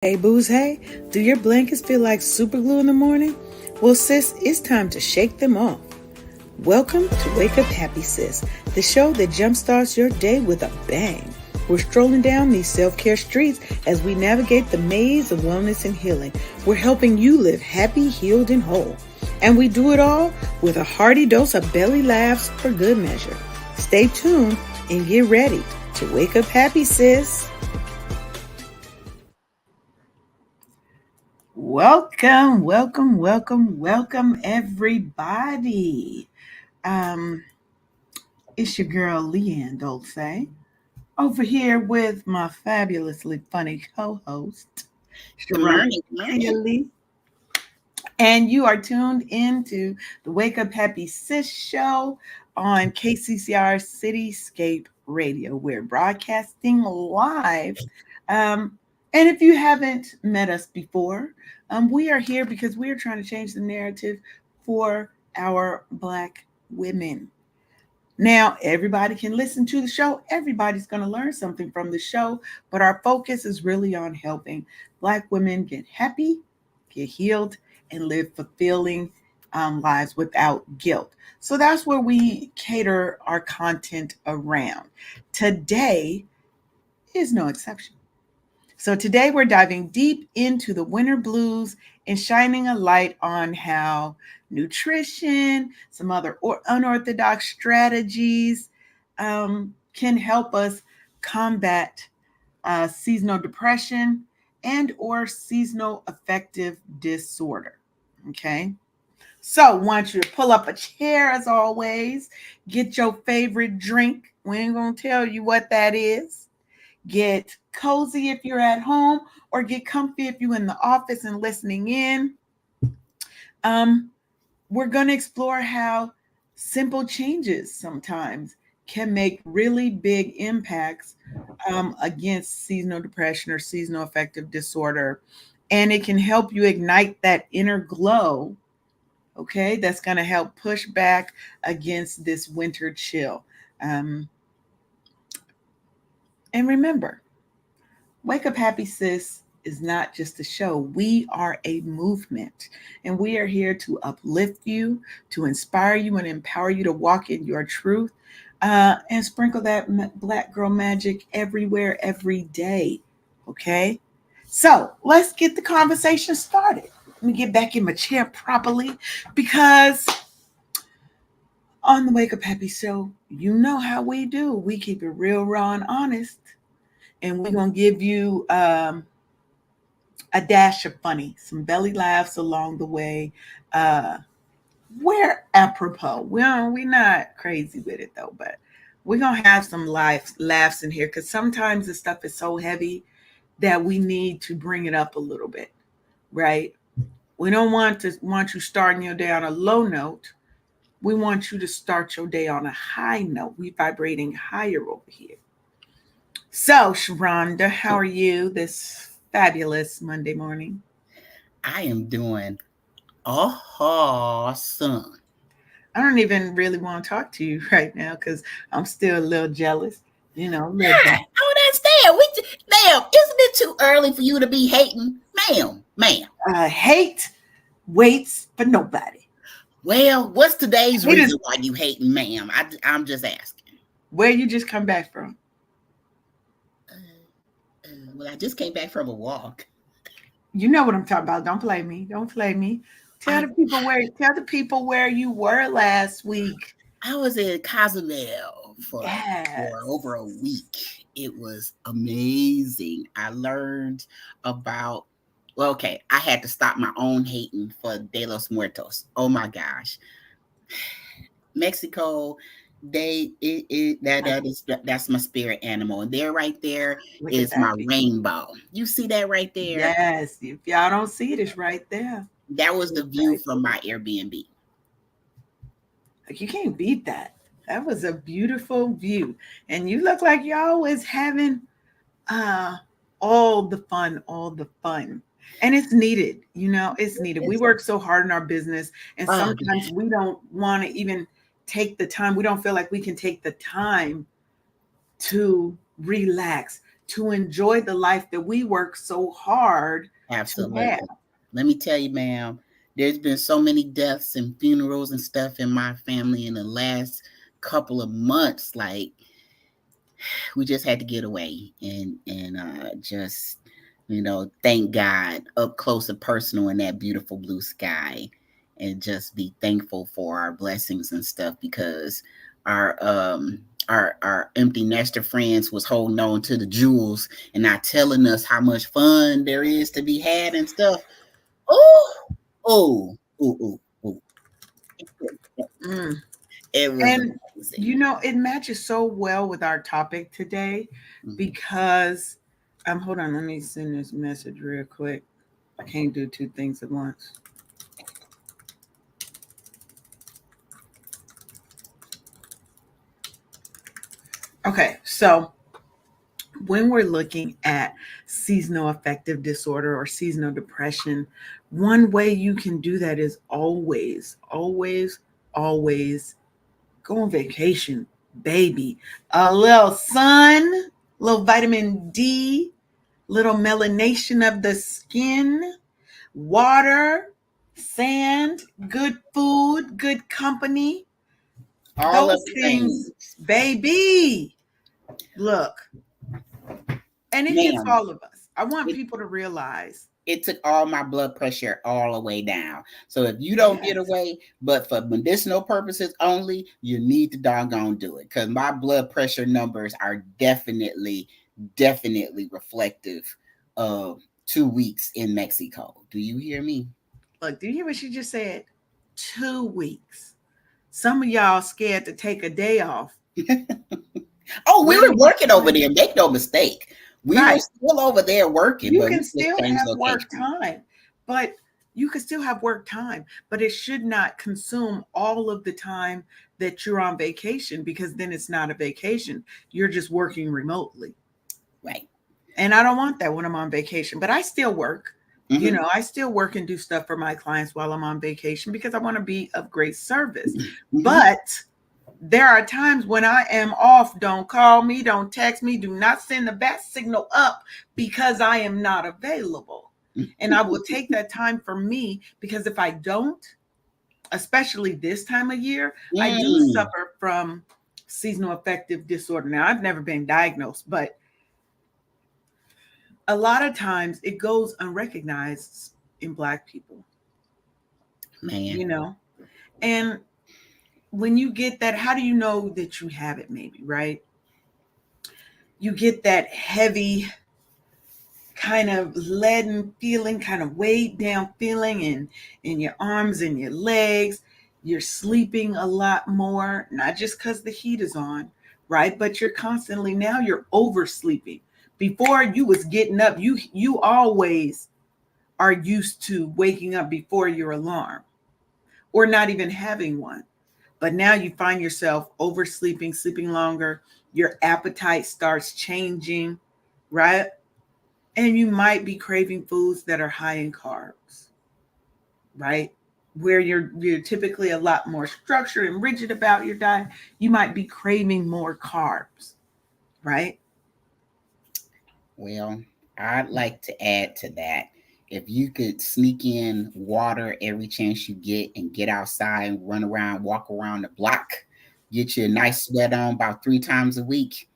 Hey, booze, hey, do your blankets feel like super glue in the morning? Well, sis, it's time to shake them off. Welcome to Wake Up Happy Sis, the show that jumpstarts your day with a bang. We're strolling down these self-care streets as we navigate the maze of wellness and healing. We're helping you live happy, healed, and whole. And we do it all with a hearty dose of belly laughs for good measure. Stay tuned and get ready to wake up happy, sis. Welcome, everybody. It's your girl, Leanne Dulce, over here with my fabulously funny co-host, Good Sharon morning. Good morning. Haley. And you are tuned into the Wake Up Happy Sis show on KCCR Cityscape Radio. We're broadcasting live. And if you haven't met us before, we are here because we are trying to change the narrative for our Black women. Now, everybody can listen to the show. Everybody's going to learn something from the show, but our focus is really on helping Black women get happy, get healed, and live fulfilling lives without guilt. So that's where we cater our content around. Today is no exception. So today we're diving deep into the winter blues and shining a light on how nutrition, some other unorthodox strategies can help us combat seasonal depression and or seasonal affective disorder. Okay. So I want you to pull up a chair as always, get your favorite drink. We ain't going to tell you what that is. Get cozy if you're at home, or get comfy if you're in the office and listening in. We're going to explore how simple changes sometimes can make really big impacts against seasonal depression or seasonal affective disorder. And it can help you ignite that inner glow, okay, that's going to help push back against this winter chill. And remember, Wake Up Happy Sis is not just a show. We are a movement, and we are here to uplift you, to inspire you, and empower you to walk in your truth and sprinkle that Black girl magic everywhere, every day. Okay? So let's get the conversation started. Let me get back in my chair properly because on the Wake Up Happy Show, you know how we do. We keep it real, raw, and honest. And we're going to give you a dash of funny, some belly laughs along the way. We're apropos. We're not crazy with it though, but we're going to have some laughs in here because sometimes the stuff is so heavy that we need to bring it up a little bit, right? We don't want you starting your day on a low note. We want you to start your day on a high note. We vibrating higher over here. So, Sharonda, how are you this fabulous Monday morning? I am doing awesome. I don't even really want to talk to you right now because I'm still a little jealous. A little I don't understand. Ma'am, isn't it too early for you to be hating? Ma'am. hate waits for nobody. Well, what's today's It is reason why you hating, ma'am? I'm just asking. where you just come back from. Well, I just came back from a walk. You know what I'm talking about. Don't play me. Don't play me. I, Tell the people where you were last week. I was in Cozumel Yes. for over a week. It was amazing. I learned about, well, okay, I had to stop my own hating for De los Muertos. Oh my gosh. Mexico, that's my spirit animal. And there right there Look at is that. my rainbow. You see that right there? Yes. If y'all don't see it, it's right there. That was the view Right. from my Airbnb. Like you can't beat that. That was a beautiful view. And you look like y'all was having uh all the fun, all the fun. And it's needed, it's needed. We work so hard in our business, and Oh, sometimes yeah. we don't want to even take the time. We don't feel like we can take the time to relax, to enjoy the life that we work so hard to have. Absolutely. Let me tell you, ma'am, there's been so many deaths and funerals and stuff in my family in the last couple of months. Like, we just had to get away and just, thank God up close and personal in that beautiful blue sky, and just be thankful for our blessings and stuff, because our our empty nester friends was holding on to the jewels and not telling us how much fun there is to be had and stuff. Oh, oh, oh, oh, oh. Mm. It was And amazing. it matches so well with our topic today Mhm. because hold on, let me send this message real quick. I can't do two things at once. Okay, so when we're looking at seasonal affective disorder or seasonal depression, one way you can do that is always, always, always go on vacation, baby. A little sun, a little vitamin D, little melanation of the skin, water, sand, good food, good company. All of Those the things, things. baby. Look, and it hits Ma'am, all of us. I want it, people to realize, it took all my blood pressure all the way down. So if you don't get yes, away, but for medicinal purposes only, you need to doggone do it. Because my blood pressure numbers are definitely reflective of 2 weeks in Mexico. Do you hear me? look, do you hear what she just said? 2 weeks. Some of y'all scared to take a day off. Oh, we Where do were you working over find there. Make no mistake. We were right? still over there working, You but can we just still changed have work location. time, but you can still have work time, but it should not consume all of the time that you're on vacation because then it's not a vacation. You're just working remotely. Right. And I don't want that when I'm on vacation, but I still work. Mm-hmm. I still work and do stuff for my clients while I'm on vacation because I want to be of great service. Mm-hmm. But there are times when I am off. Don't call me, don't text me, do not send the bat signal up because I am not available. And I will take that time for me because if I don't, especially this time of year, I do Mm. suffer from seasonal affective disorder. Now, I've never been diagnosed, but a lot of times it goes unrecognized in Black people, Man. you know? And when you get that, how do you know that you have it, maybe, right? You get that heavy, kind of leaden feeling, kind of weighed down feeling in your arms and your legs. You're sleeping a lot more, not just because the heat is on, right? But you're constantly now you're oversleeping. Before you was getting up, you always are used to waking up before your alarm or not even having one. But now you find yourself oversleeping, sleeping longer, your appetite starts changing, right? And you might be craving foods that are high in carbs, right? Where you're typically a lot more structured and rigid about your diet, you might be craving more carbs, right? Well, I'd like to add to that. If you could sneak in water every chance you get and get outside and run around, walk around the block, get you a nice sweat on about 3 times a week,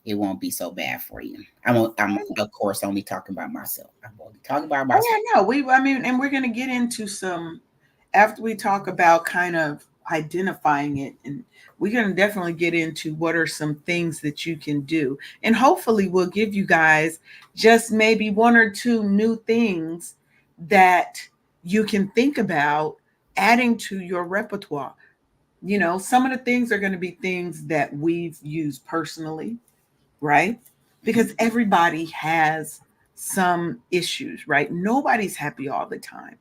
it won't be so bad for you. I'm of course only talking about myself. I'm only talking about Oh myself. yeah, no, I mean, and we're gonna get into some after we talk about kind of identifying it, and we're gonna definitely get into what are some things that you can do, and hopefully we'll give you guys just maybe one or two new things that you can think about adding to your repertoire. Some of the things are going to be things that we've used personally, right? Because everybody has some issues, right? Nobody's happy all the time.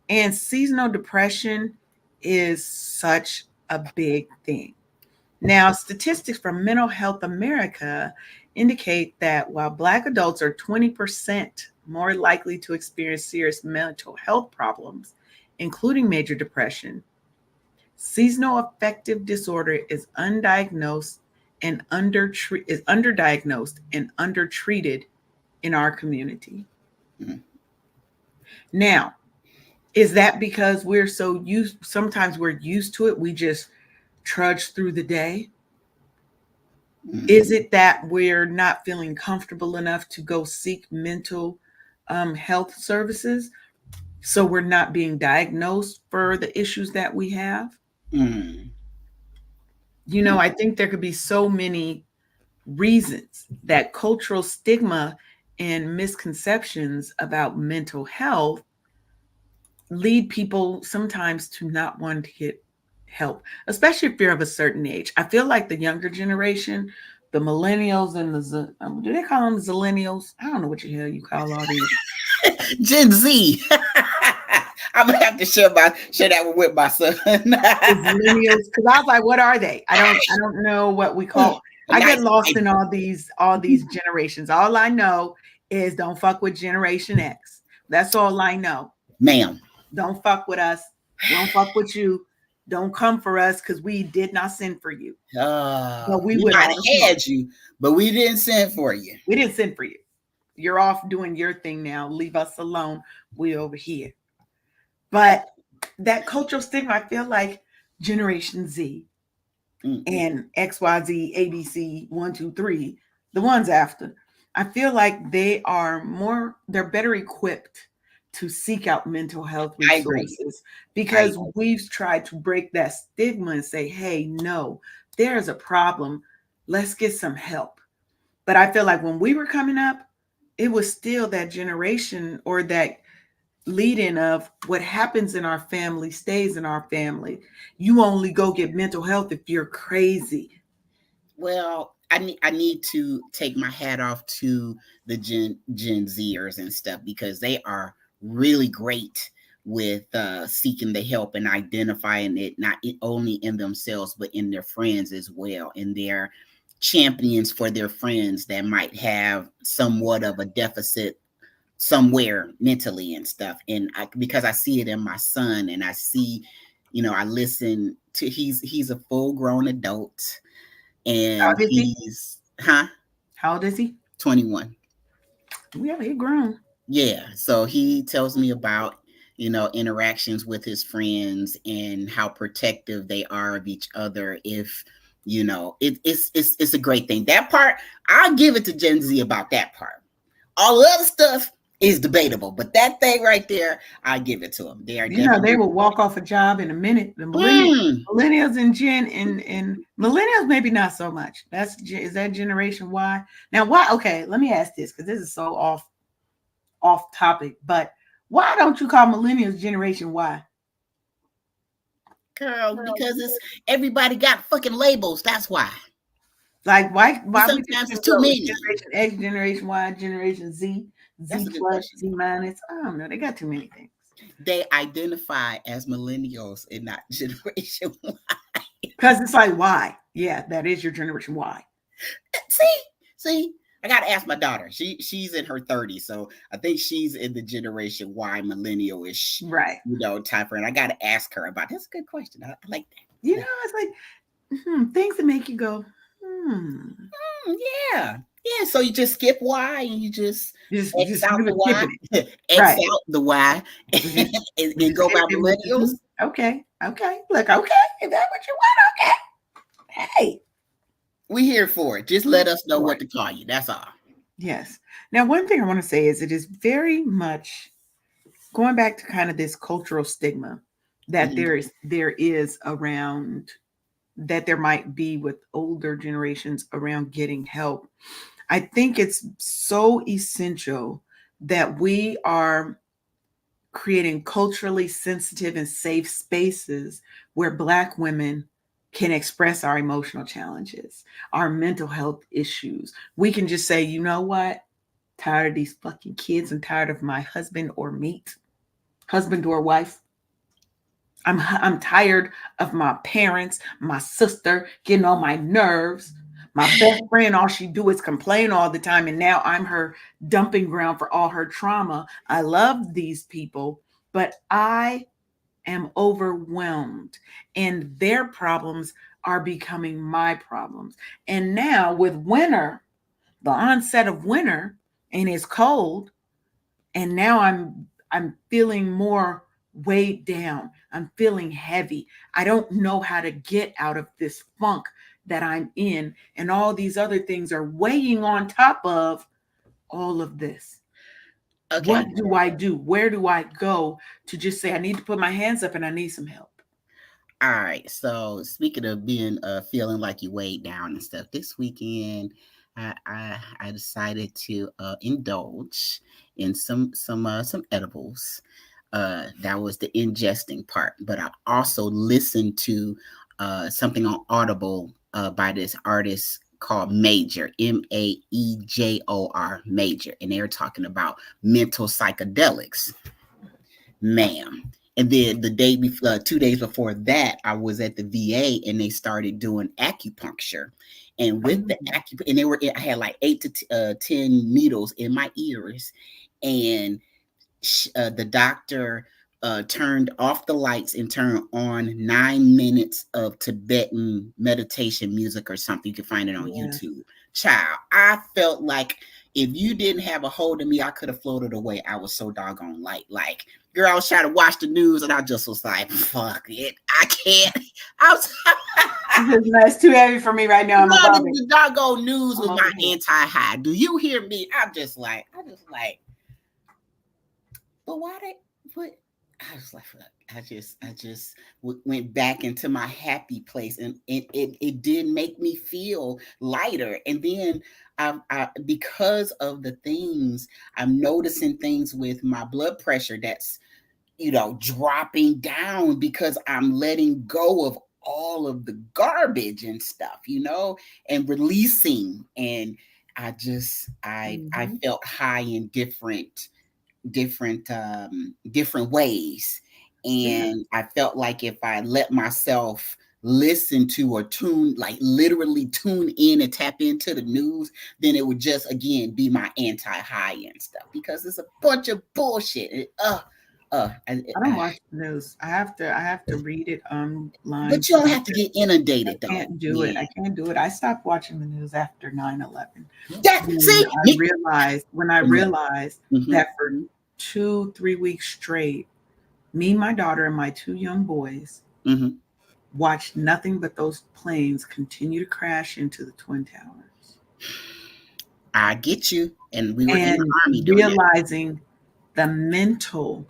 And seasonal depression is such a big thing. Now, statistics from Mental Health America indicate that while Black adults are 20% more likely to experience serious mental health problems, including major depression, seasonal affective disorder is undiagnosed and is underdiagnosed and undertreated in our community. Mm, Now, is that because we're so used, sometimes we're used to it, we just trudge through the day? mm, Is it that we're not feeling comfortable enough to go seek mental health services? So we're not being diagnosed for the issues that we have? mm, I think there could be so many reasons that cultural stigma and misconceptions about mental health lead people sometimes to not want to get help, especially if you're of a certain age. I feel like the younger generation, the millennials and do they call them zillennials? I don't know what the hell you call all these. Gen Z. I'm gonna have to share that one with my son. The zillennials, because I was like, what are they? I don't know what we call. A I get nice lost in title. all these generations. All I know is don't fuck with Generation X. That's all I know. Ma'am. Don't fuck with us. We don't fuck with you. Don't come for us because we did not send for you. But we We would might all have had you, but we didn't send for you. We didn't send for you. You're off doing your thing now. Leave us alone. We over here. But that cultural stigma, I feel like Generation Z Mm, and XYZ, ABC, 1, 2, 3, the ones after, I feel like they're better equipped to seek out mental health I agree. resources I because we've tried to break that stigma and say, hey, no, there's a problem. Let's get some help. But I feel like when we were coming up, it was still that generation or that lead in of what happens in our family stays in our family. You only go get mental health if you're crazy. Well, I need to take my hat off to the Gen Zers and stuff because they are really great with seeking the help and identifying it only in themselves but in their friends as well, and their champions for their friends that might have somewhat of a deficit somewhere mentally and stuff. And because I see it in my son, and I see, I listen to he's a full grown adult, How and old is he? he's huh How old is he? 21. Yeah, he grown. Yeah, so he tells me about interactions with his friends and how protective they are of each other. If it's a great thing. That part, I'll give it to Gen Z about that part. All the other stuff is debatable, but that thing right there, I give it to them. They are They definitely. will walk off a job in a minute. The Mm, millennials and and millennials maybe not so much. Is that Generation Y? Now why? Okay, let me ask this because this is so off topic. But why don't you call millennials Generation Y? girl, because it's everybody got fucking labels. That's why. Like And why we sometimes it's just too go with many. Generation X, Generation Y, Generation Z, That's Z a good plus, question. Z minus? I don't know. They got too many things. They identify as millennials and not Generation Y. Because it's like why? Yeah, that is your Generation Y. See, I gotta ask my daughter. She's in her 30s, so I think she's in the Generation Y millennial-ish, Right. time frame. I gotta ask her about. That's a good question. I like that. Yeah. It's like things that make you go, hmm. Yeah. Yeah. So you just skip Y and you just X Just out you the were Y, skipping it. X Right. out the Y, We just we and just go hit by it with the millennials. okay. Okay. Look, okay. If that's what you want, okay. Hey. We here for it. Just let us know Right. what to call you. That's all. Yes. Now, one thing I want to say is it is very much going back to kind of this cultural stigma that Mhm. there is around that there might be with older generations around getting help. I think it's so essential that we are creating culturally sensitive and safe spaces where Black women can express our emotional challenges, our mental health issues. We can just say, you know what? Tired of these fucking kids and tired of my husband or mate, husband or wife. I'm tired of my parents, my sister getting on my nerves. My best friend, all she do is complain all the time, and now I'm her dumping ground for all her trauma. I love these people, but I am overwhelmed, and their problems are becoming my problems. And now with winter, the onset of winter, and it's cold, and now I'm feeling more weighed down. I'm feeling heavy. I don't know how to get out of this funk that I'm in, and all these other things are weighing on top of all of this. What Okay. do I do? Where do I go to just say I need to put my hands up and I need some help? All right. So speaking of being feeling like you weighed down and stuff, this weekend I decided to indulge in some edibles. That was the ingesting part, but I also listened to something on Audible by this artist called Major, Major, Major, and they were talking about mental psychedelics, ma'am. And then the day before, 2 days before that, I was at the VA and they started doing acupuncture. And with the and they were, I had like 8 to 10 needles in my ears, and the doctor turned off the lights and turned on 9 minutes of Tibetan meditation music or something. You can find it on YouTube. Child, I felt like if you didn't have a hold of me, I could have floated away. I was so doggone light. Like, girl, I was trying to watch the news and I just was like, fuck it. I can't. I was It's too heavy for me right now. I'm above it. the doggone news with my anti-high. Do you hear me? I just like, but why they put? I was like, fuck. I just went back into my happy place, and it did make me feel lighter. And then I because of the things, I'm noticing things with my blood pressure that's dropping down because I'm letting go of all of the garbage and stuff, and releasing. And I felt high in different ways, and I felt like if I let myself listen to or literally tune in and tap into the news, then it would just again be my anti-high and stuff, because it's a bunch of bullshit. I don't watch the news. I have to read it online. But you don't have to get inundated, though. I can't do it. I can't do it. I stopped watching the news after 9/11. When I realized that for 2-3 weeks straight, me, my daughter, and my 2 young boys watched nothing but those planes continue to crash into the Twin Towers. I get you. And we were in the Army realizing the mental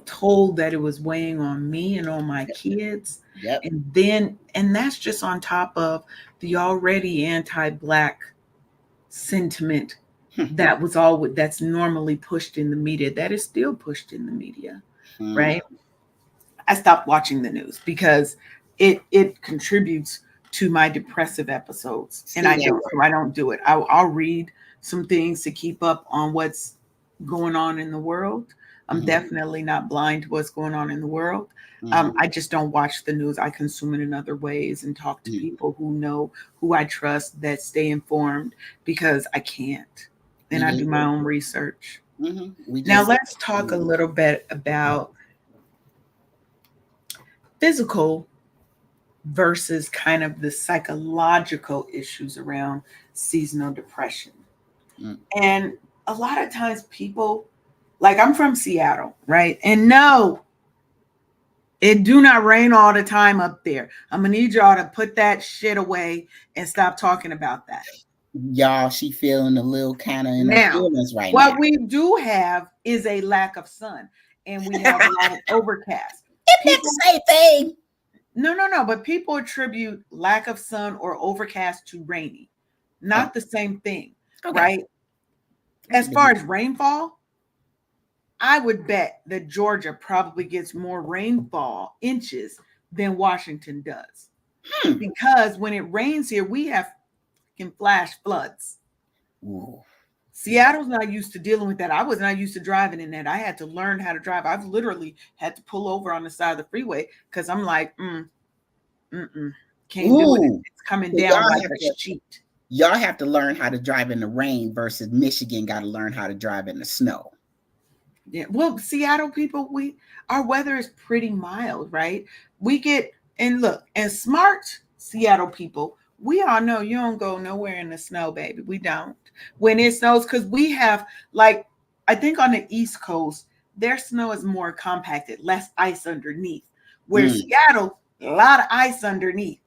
toll that it was weighing on me and on my kids. And that's just on top of the already anti-Black sentiment that's normally pushed in the media, that is still pushed in the media, right? I stopped watching the news because it contributes to my depressive episodes. And I don't do it. I'll read some things to keep up on what's going on in the world. I'm definitely not blind to what's going on in the world. I just don't watch the news. I consume it in other ways and talk to people who know, who I trust, that stay informed, because I can't. And I do my own research. Now let's talk a little bit about physical versus kind of the psychological issues around seasonal depression. And a lot of times people, like, I'm from Seattle, right? And no, it do not rain all the time up there. I'm gonna need y'all to put that shit away and stop talking about that. Y'all, she feeling a little kind of in her feelings right now. What we do have is a lack of sun, and we have a lot of overcast. It's the same thing. No. But people attribute lack of sun or overcast to rainy. Not the same thing, right? As far as rainfall, I would bet that Georgia probably gets more rainfall inches than Washington does. Because when it rains here, we have flash floods. Ooh. Seattle's not used to dealing with that. I was not used to driving in that. I had to learn how to drive. I've literally had to pull over on the side of the freeway because I'm like, can't do it. It's coming down like a sheet. Y'all have to learn how to drive in the rain versus Michigan got to learn how to drive in the snow. Yeah, well, Seattle people, our weather is pretty mild, right? We get, And look, and smart Seattle people, we all know you don't go nowhere in the snow, baby. We don't. When it snows, because we have, like, I think on the East Coast, their snow is more compacted, less ice underneath. Where Mm. Seattle, a lot of ice underneath.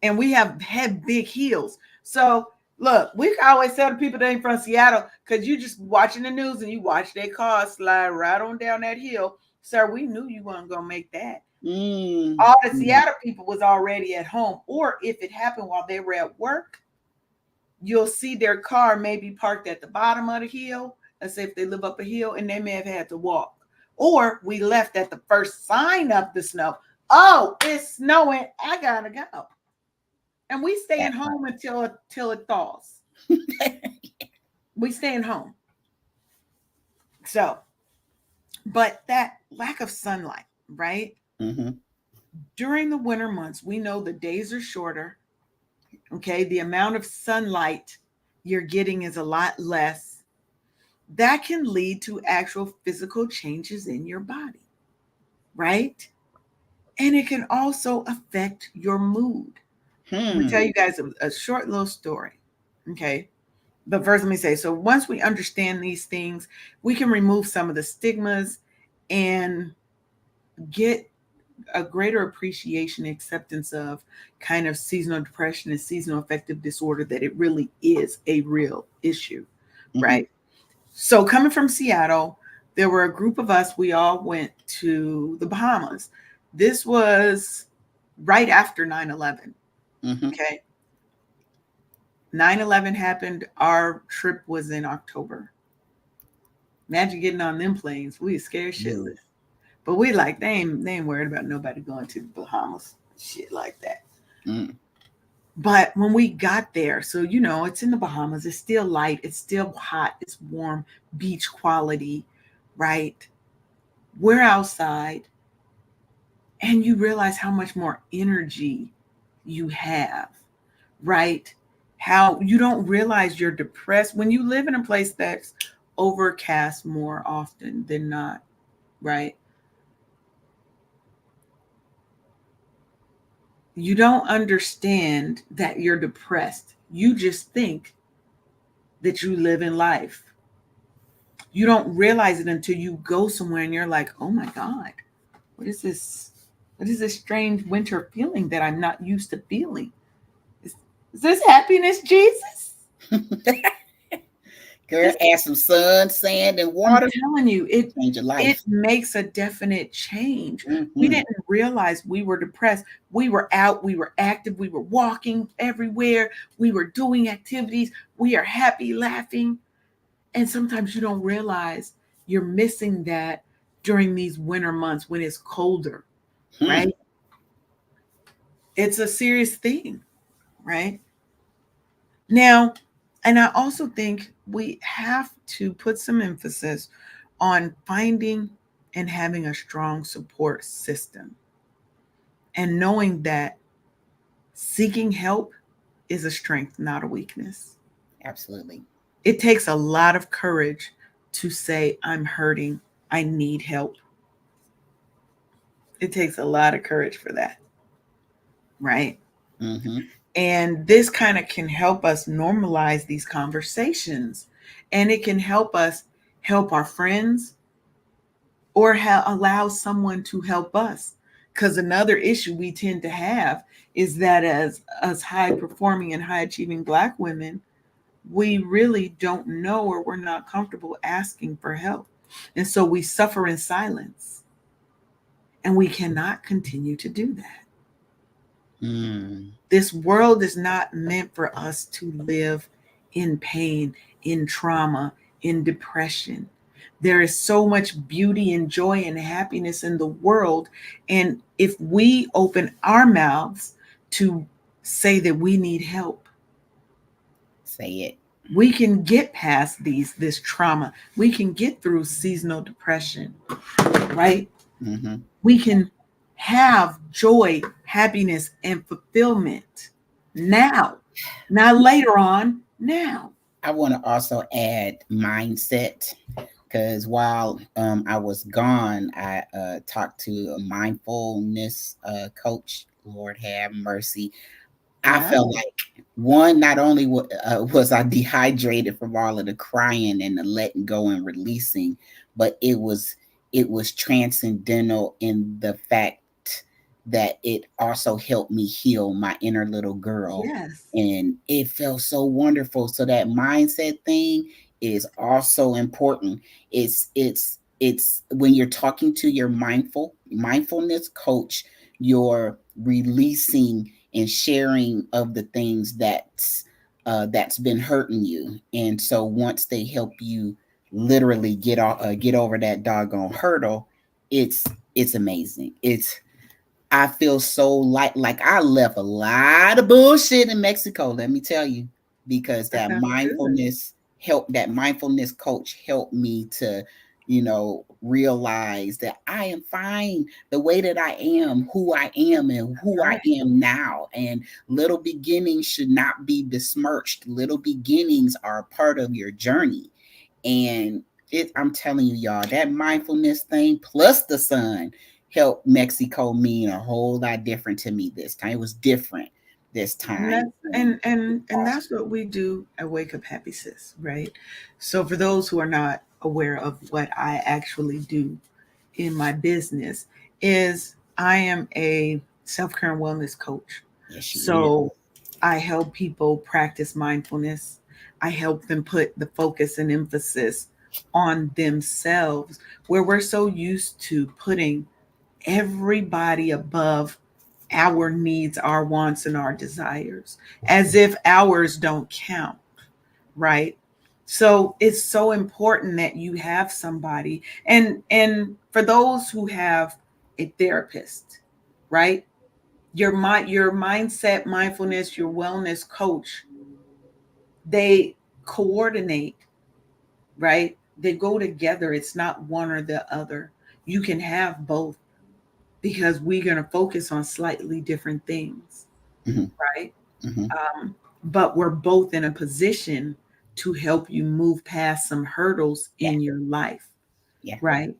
And we have big hills. So look, we can always tell the people that ain't from Seattle because you just watching the news and you watch their cars slide right on down that hill. Sir, we knew you weren't gonna make that. Mm. All the Mm. Seattle people was already at home, or if it happened while they were at work, you'll see their car maybe parked at the bottom of the hill. Let's say if they live up a hill, and they may have had to walk. Or we left at the first sign of the snow. Oh, it's snowing. I gotta go. And we staying That part. home until it thaws. We staying home. So, but that lack of sunlight, right? Mm-hmm. During the winter months, we know the days are shorter. Okay, the amount of sunlight you're getting is a lot less. That can lead to actual physical changes in your body, right? And it can also affect your mood. I'm gonna tell Hmm. you guys a short little story. Okay. But first, let me say, so once we understand these things, we can remove some of the stigmas and get a greater appreciation, acceptance of kind of seasonal depression and seasonal affective disorder, that it really is a real issue, Mm-hmm. right? So, coming from Seattle, there were a group of us, we all went to the Bahamas. This was right after 9/11. Mm-hmm. Okay. 9/11 happened. Our trip was in October. Imagine getting on them planes. We scared Ooh. shitless. But we like, they ain't worried about nobody going to the Bahamas. Shit like that. Mm. But when we got there, so it's in the Bahamas, it's still light, it's still hot, it's warm, beach quality, right? We're outside, and you realize how much more energy you have, right? How you don't realize you're depressed when you live in a place that's overcast more often than not, right? You don't understand that you're depressed. You just think that you live in life. You don't realize it until you go somewhere and you're like, oh my God, what is this? What is this strange winter feeling that I'm not used to feeling? Is, is this happiness, Jesus? Girl, This, add some sun, sand, and I'm water. telling you, Change your it life. makes a definite change. We Mm-hmm. didn't realize we were depressed. We were out, we were active, we were walking everywhere, we were doing activities, we are happy, laughing. And sometimes you don't realize you're missing that during these winter months when it's colder, Hmm. right? It's a serious thing, right? Now, and I also think we have to put some emphasis on finding and having a strong support system and knowing that seeking help is a strength, not a weakness. Absolutely. It takes a lot of courage to say, I'm hurting, I need help. It takes a lot of courage for that, right? Mm-hmm. And this kind of can help us normalize these conversations, and it can help us help our friends or allow someone to help us. Because another issue we tend to have is that as us high performing and high achieving Black women, we really don't know or we're not comfortable asking for help. And so we suffer in silence, and we cannot continue to do that. Mm. This world is not meant for us to live in pain, in trauma, in depression. There is so much beauty and joy and happiness in the world. And if we open our mouths to say that we need help, Say it. we can get past this trauma. We can get through seasonal depression, right? Mm-hmm. We can have joy, happiness, and fulfillment now, not later on, now. I want to also add mindset because while I was gone, I talked to a mindfulness coach, Lord have mercy. I Yeah. felt like one, not only was I dehydrated from all of the crying and the letting go and releasing, but it was transcendental in the fact that it also helped me heal my inner little girl, Yes. and it felt so wonderful. So that mindset thing is also important. It's when you're talking to your mindfulness coach, you're releasing and sharing of the things that's been hurting you. And so once they help you literally get over that doggone hurdle, it's it's amazing. I feel so like I left a lot of bullshit in Mexico, let me tell you, because That that sounds good. mindfulness coach helped me to, realize that I am fine the way that I am, who I am, and who I Right. am now. And little beginnings should not be besmirched. Little beginnings are a part of your journey. And I'm telling you, y'all, that mindfulness thing plus the sun helped Mexico mean a whole lot different to me this time. It was different this And time. that's And and awesome. that's what we do at Wake Up Happy Sis, right? So for those who are not aware of what I actually do in my business, is I am a self-care and wellness coach. Yes, she is. So I help people practice mindfulness. I help them put the focus and emphasis on themselves, where we're so used to putting everybody above our needs, our wants, and our desires, as if ours don't count, right? So it's so important that you have somebody, and for those who have a therapist, right? Your mindset, mindfulness, your wellness coach, they coordinate, right? They go together. It's not one or the other. You can have both because we're going to focus on slightly different things, Hmm. right? Hmm. But we're both in a position to help you move past some hurdles Yeah, in your life, yeah. right?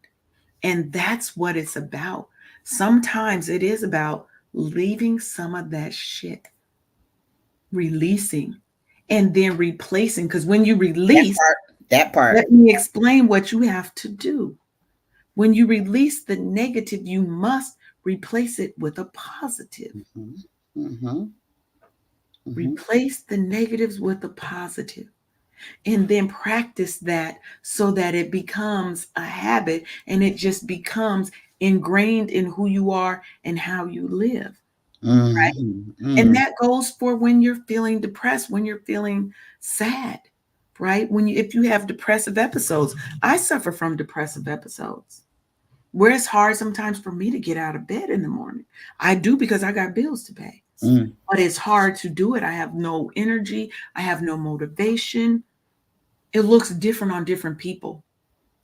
And that's what it's about. Sometimes it is about leaving some of that shit, releasing, and then replacing. Because when you That release, part. That part. let me explain what you have to do. When you release the negative, you must replace it with a positive. Hmm. Hmm. Hmm. Replace the negatives with the positive, and then practice that so that it becomes a habit and it just becomes ingrained in who you are and how you live, right? Hmm. And Hmm. that goes for when you're feeling depressed, when you're feeling sad, right? When you if you have depressive episodes. I suffer from depressive episodes where it's hard sometimes for me to get out of bed in the morning. I do because I got bills to pay. Hmm. But it's hard to do it. I have no energy, I have no motivation. It looks different on different people,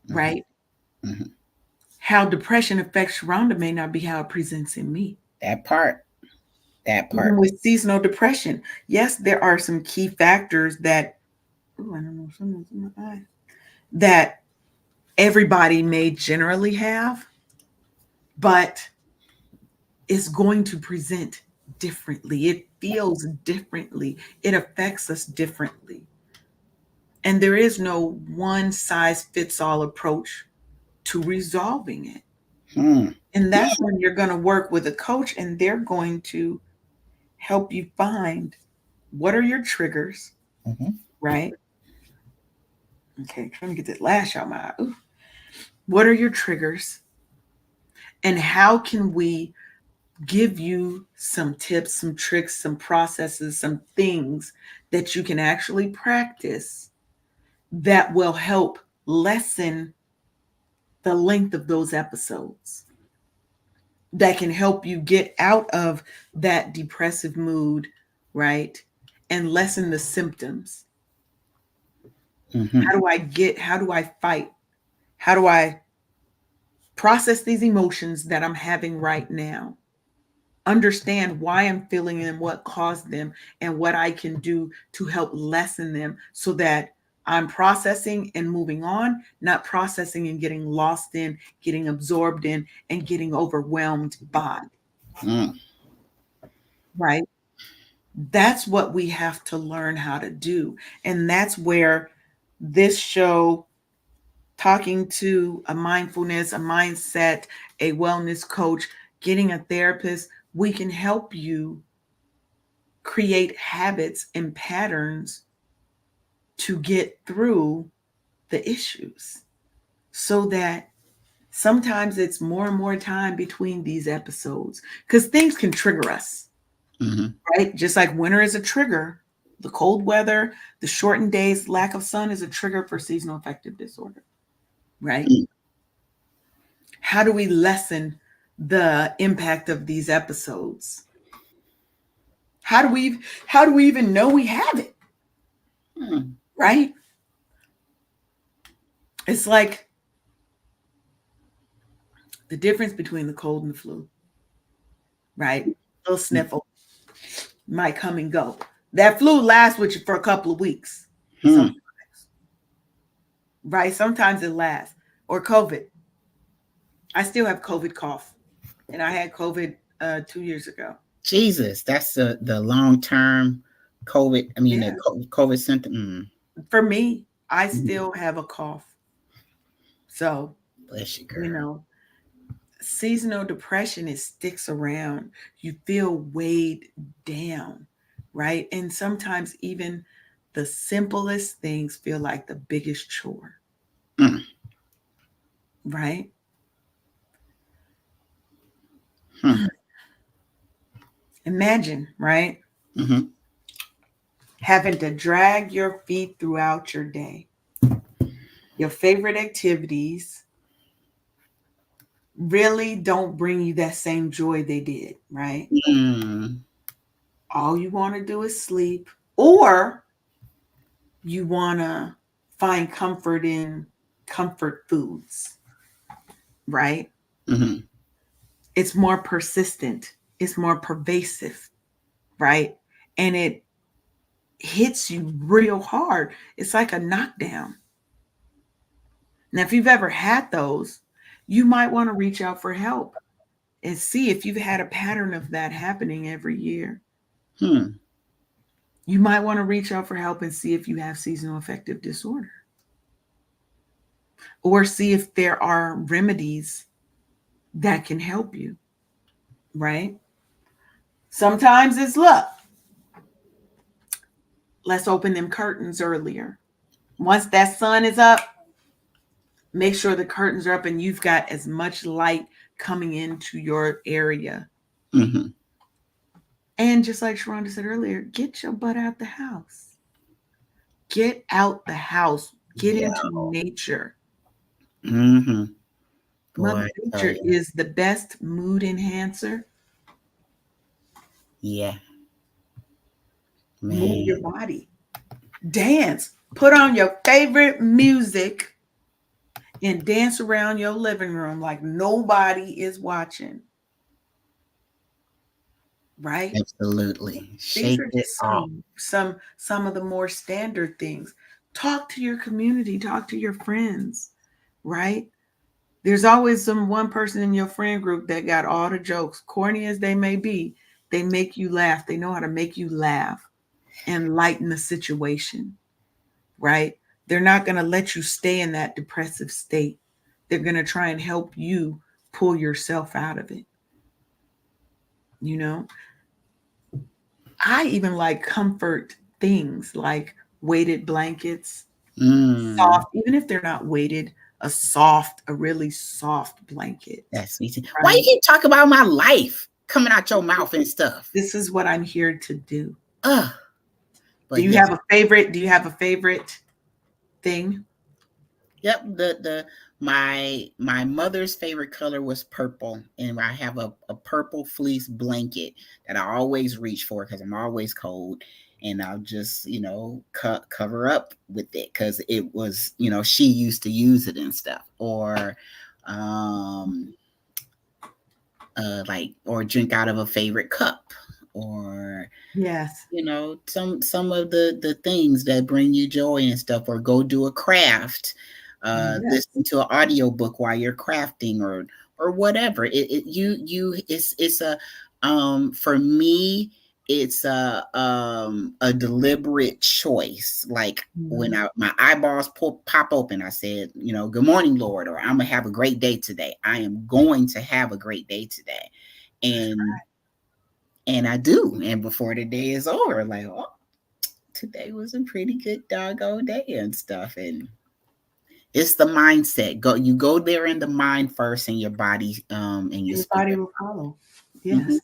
Hmm. right? Hmm. How depression affects Rhonda may not be how it presents in me. That part. That Even part. with seasonal depression, yes, there are some key factors that, ooh, I don't know, something's in my eye, that everybody may generally have, but it's going to present differently. It feels differently. It affects us differently. And there is no one size fits all approach to resolving it. Hmm. And that's when you're going to work with a coach and they're going to help you find what are your triggers, Hmm. right? Okay, trying to get that lash out my eye. Ooh. What are your triggers? And how can we give you some tips, some tricks, some processes, some things that you can actually practice that will help lessen the length of those episodes, that can help you get out of that depressive mood, right? And lessen the symptoms. Hmm. How do I fight? How do I process these emotions that I'm having right now? Understand why I'm feeling them, what caused them, and what I can do to help lessen them so that I'm processing and moving on, not processing and getting lost in, getting absorbed in, and getting overwhelmed by. Hmm. right? That's what we have to learn how to do. And that's where this show, talking to a mindfulness, a mindset, a wellness coach, getting a therapist, we can help you create habits and patterns to get through the issues, so that sometimes it's more and more time between these episodes, because things can trigger us, Mm-hmm. right? Just like winter is a trigger, the cold weather, the shortened days, lack of sun is a trigger for seasonal affective disorder, right? Mm. How do we lessen the impact of these episodes? How do we even know we have it, Mm. right? It's like the difference between the cold and the flu, right? A little sniffle might come and go. That flu lasts with you for a couple of weeks. Some, Mm. right? Sometimes it lasts. Or COVID. I still have COVID cough, and I had COVID 2 years ago. Jesus, that's the long term COVID. I mean, the Yeah. COVID symptom. For me, I Mm. still have a cough. So, Bless you, you girl. know, seasonal depression, it sticks around. You feel weighed down, right? And sometimes even the simplest things feel like the biggest chore, Mm. right? Mm. Imagine, right? Mm-hmm. Having to drag your feet throughout your day. Your favorite activities really don't bring you that same joy they did, right? Mm. All you want to do is sleep, or you want to find comfort in comfort foods, right? Mm-hmm. It's more persistent, it's more pervasive, right? And it hits you real hard. It's like a knockdown. Now, if you've ever had those, you might want to reach out for help and see if you've had a pattern of that happening every year. Hmm. You might want to reach out for help and see if you have seasonal affective disorder, or see if there are remedies that can help you, right? Sometimes it's luck. Let's open them curtains earlier. Once that sun is up, make sure the curtains are up and you've got as much light coming into your area. Mm-hmm. And just like Sharonda said earlier, get your butt out the house. Get out the house. Get Yeah. into nature. Mm-hmm. Boy, Mother I tell Nature you. is the best mood enhancer. Yeah, Move man. your body. Dance. Put on your favorite music and dance around your living room like nobody is watching, right? Absolutely. These Shake are it just off. some of the more standard things. Talk to your community, talk to your friends, right? There's always some one person in your friend group that got all the jokes, corny as they may be. They make you laugh. They know how to make you laugh and lighten the situation, right? They're not going to let you stay in that depressive state. They're going to try and help you pull yourself out of it. You know, I even like comfort things like weighted blankets, Mm. soft, even if they're not weighted, a really soft blanket, That's sweet. Why you right? keep talking about my life coming out your mouth and stuff? This is what I'm here to do. Ugh. Do But you yeah, have a favorite? Do you have a favorite thing? yep. The my mother's favorite color was purple, and I have a purple fleece blanket that I always reach for because I'm always cold, and I'll just cover up with it because it was she used to use it and stuff, or um like or drink out of a favorite cup, or Yes. some of the things that bring you joy and stuff, or go do a craft, Yes. listen to an audio book while you're crafting, or whatever. It's a for me, it's a deliberate choice. Like when Mhm. my eyeballs pop open, I said, good morning, Lord, or I'm gonna have a great day today. I am going to have a great day today. That's And I do. And before the day is over, like, oh, today was a pretty good doggone day and stuff. And it's the mindset. You go there in the mind first, and your body and your Your body spirit. will follow. Mm-hmm. Yes.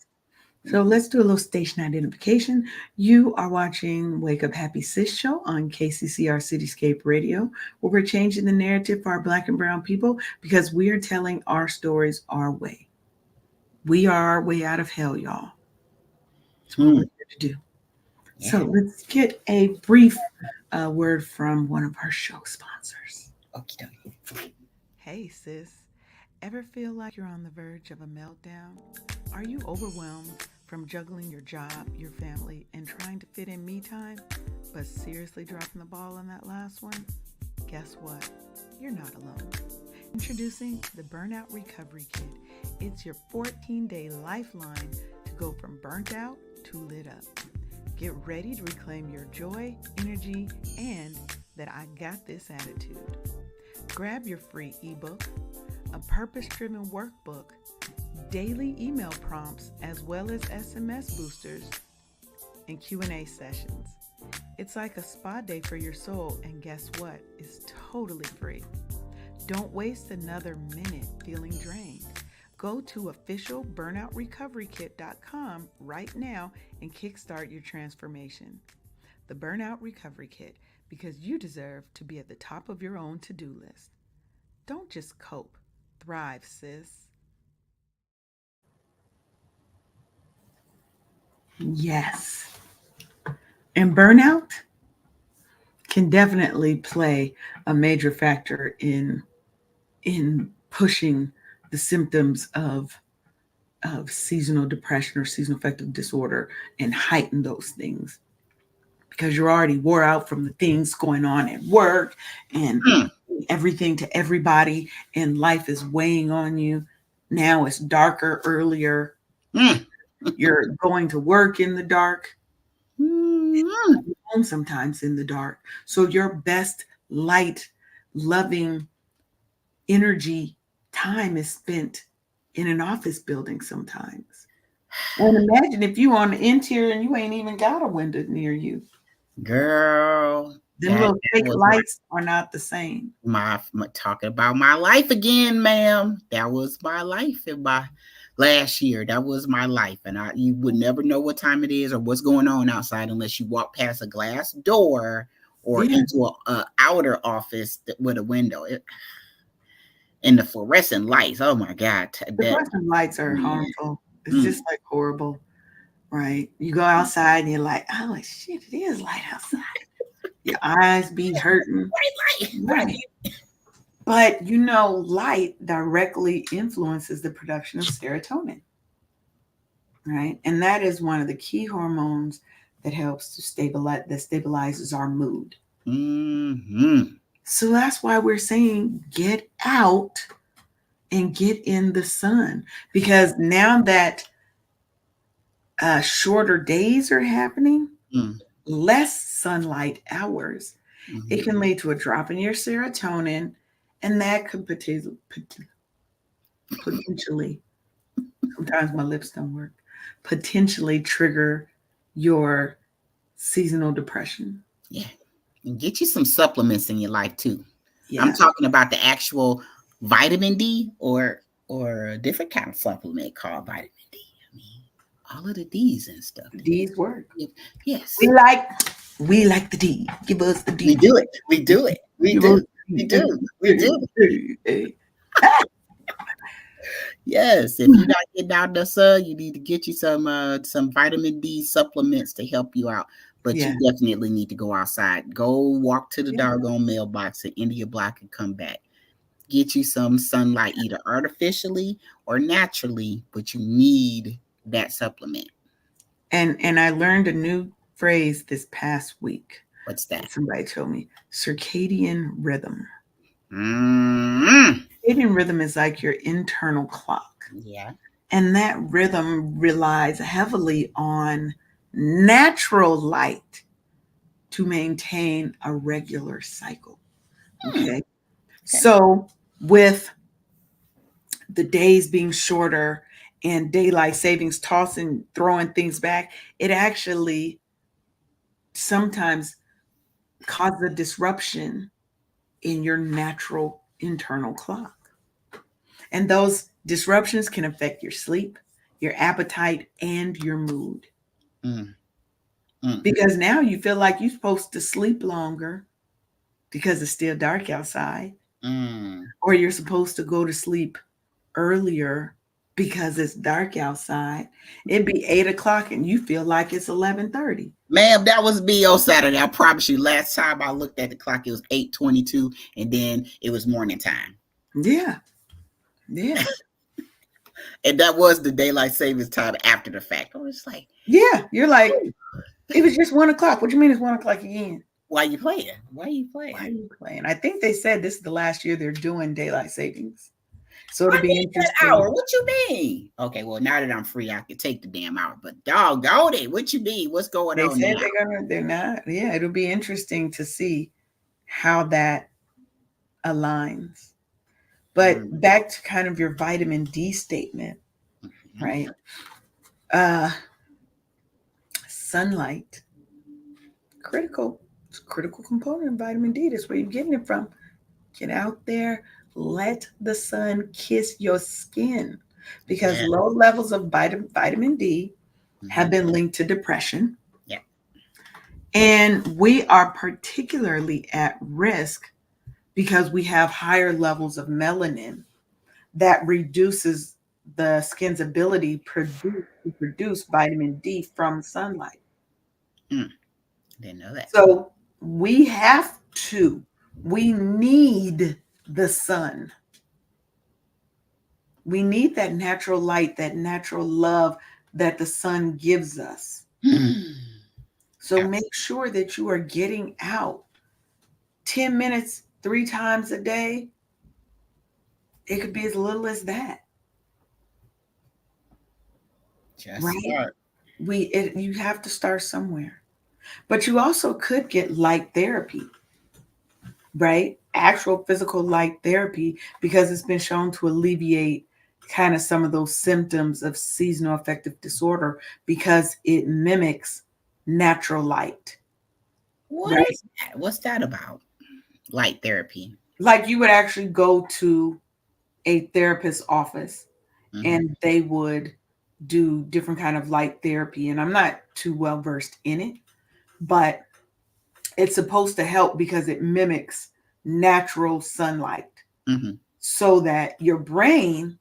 So let's do a little station identification. You are watching Wake Up Happy Sis Show on KCCR Cityscape Radio, where we're changing the narrative for our Black and Brown people because we are telling our stories our way. We are our way out of hell, y'all. That's what we're Hmm. here to do. Yeah. So let's get a brief word from one of our show sponsors. Okay. Hey, sis. Ever feel like you're on the verge of a meltdown? Are you overwhelmed from juggling your job, your family, and trying to fit in me time, but seriously dropping the ball on that last one? Guess what? You're not alone. Introducing the Burnout Recovery Kit. It's your 14-day lifeline to go from burnt out to lit up. Get ready to reclaim your joy, energy, and that I got this attitude. Grab your free ebook, a purpose-driven workbook, daily email prompts, as well as SMS boosters and Q&A sessions. It's like a spa day for your soul, and guess what? It's totally free. Don't waste another minute feeling drained. Go to officialburnoutrecoverykit.com right now and kickstart your transformation. The Burnout Recovery Kit, because you deserve to be at the top of your own to-do list. Don't just cope. Thrive, sis. Yes. And burnout can definitely play a major factor in pushing the symptoms of seasonal depression or seasonal affective disorder and heighten those things because you're already wore out from the things going on at work and Mm. everything to everybody, and life is weighing on you. Now it's darker earlier. Mm. You're going to work in the dark, Mm. home sometimes in the dark. So your best light, loving energy time is spent in an office building sometimes. And imagine if you on the interior and you ain't even got a window near you. Girl, Them that little fake was lights are not the same. my talking about my life again, ma'am. That was my life in my last year. That was my life, and you would never know what time it is or what's going on outside unless you walk past a glass door or Yeah. into a outer office with a window. And the fluorescent lights. Oh my God, The that fluorescent lights are man. harmful. It's Mm. just like horrible, right? You go outside and you're like, oh shit, it is light outside. Your eyes be hurting. Bright light, Right. But light directly influences the production of serotonin, right? And that is one of the key hormones that helps to stabilizes our mood. Mm-hmm. So that's why we're saying get out and get in the sun, because now that shorter days are happening, Mm. less sunlight hours, Mm-hmm. it can lead to a drop in your serotonin, and that could potentially, sometimes my lips don't work, potentially trigger your seasonal depression. Yeah. And get you some supplements in your life too. I'm Yeah. talking about the actual vitamin D or a different kind of supplement called vitamin D. I mean, all of the D's and stuff. D's work. Yes. We like the D. Give us the D. We do it. We do it. We Give do. us We the do. We do. D. Yes. If you're not getting out in the sun, you need to get you some vitamin D supplements to help you out. But Yeah. you definitely need to go outside. Go walk to the Yeah. doggone mailbox at India Block and come back. Get you some sunlight, either artificially or naturally, but you need that supplement. And I learned a new phrase this past week. What's that? Somebody told me circadian rhythm. Mm-hmm. Circadian rhythm is like your internal clock. Yeah. And that rhythm relies heavily on natural light to maintain a regular cycle. Hmm. Okay. Okay. So, with the days being shorter and daylight savings tossing, throwing things back, it actually sometimes causes a disruption in your natural internal clock. And those disruptions can affect your sleep, your appetite, and your mood. Mm, mm, Because now you feel like you're supposed to sleep longer because it's still dark outside, mm. or you're supposed to go to sleep earlier because it's dark outside. It'd be 8 o'clock and you feel like it's 11:30. Ma'am, that was me on Saturday. I promise you. Last time I looked at the clock, it was 8:22, and then it was morning time. Yeah, yeah, And that was the daylight savings time after the fact. I was like, yeah. You're like, "Ooh, it was just 1 o'clock. What do you mean it's 1 o'clock again? why you playing? Why you Why are playing? you playing? I think they said this is the last year they're doing daylight savings. So it'll I be need that interesting. hour. What you mean? Okay, well, now that I'm free, I can take the damn hour. But doggone it, what you mean? What's going They on said now? they're not. Yeah, it'll be interesting to see how that aligns. But Mm, back to kind of your vitamin D statement, mhm. right? Uh Sunlight, critical. It's a critical component of vitamin D. That's where you're getting it from. Get out there, let the sun kiss your skin because Yeah. low levels of vitamin D have Hmm. been linked to depression. Yeah. And we are particularly at risk because we have higher levels of melanin that reduces the skin's ability to produce vitamin D from sunlight. Mm, didn't know that. So we have to, we need the sun. We need that natural light, that natural love that the sun gives us. So Yeah. make sure that you are getting out 10 minutes 3 times a day. It could be as little as that, Just right? start. You have to start somewhere. But you also could get light therapy, right? Actual physical light therapy, because it's been shown to alleviate kind of some of those symptoms of seasonal affective disorder because it mimics natural light, What right? is that? What's that about? Light therapy. Like you would actually go to a therapist's office Hmm. and they would do different kind of light therapy, and I'm not too well versed in it, but it's supposed to help because it mimics natural sunlight Hmm. so that your brain,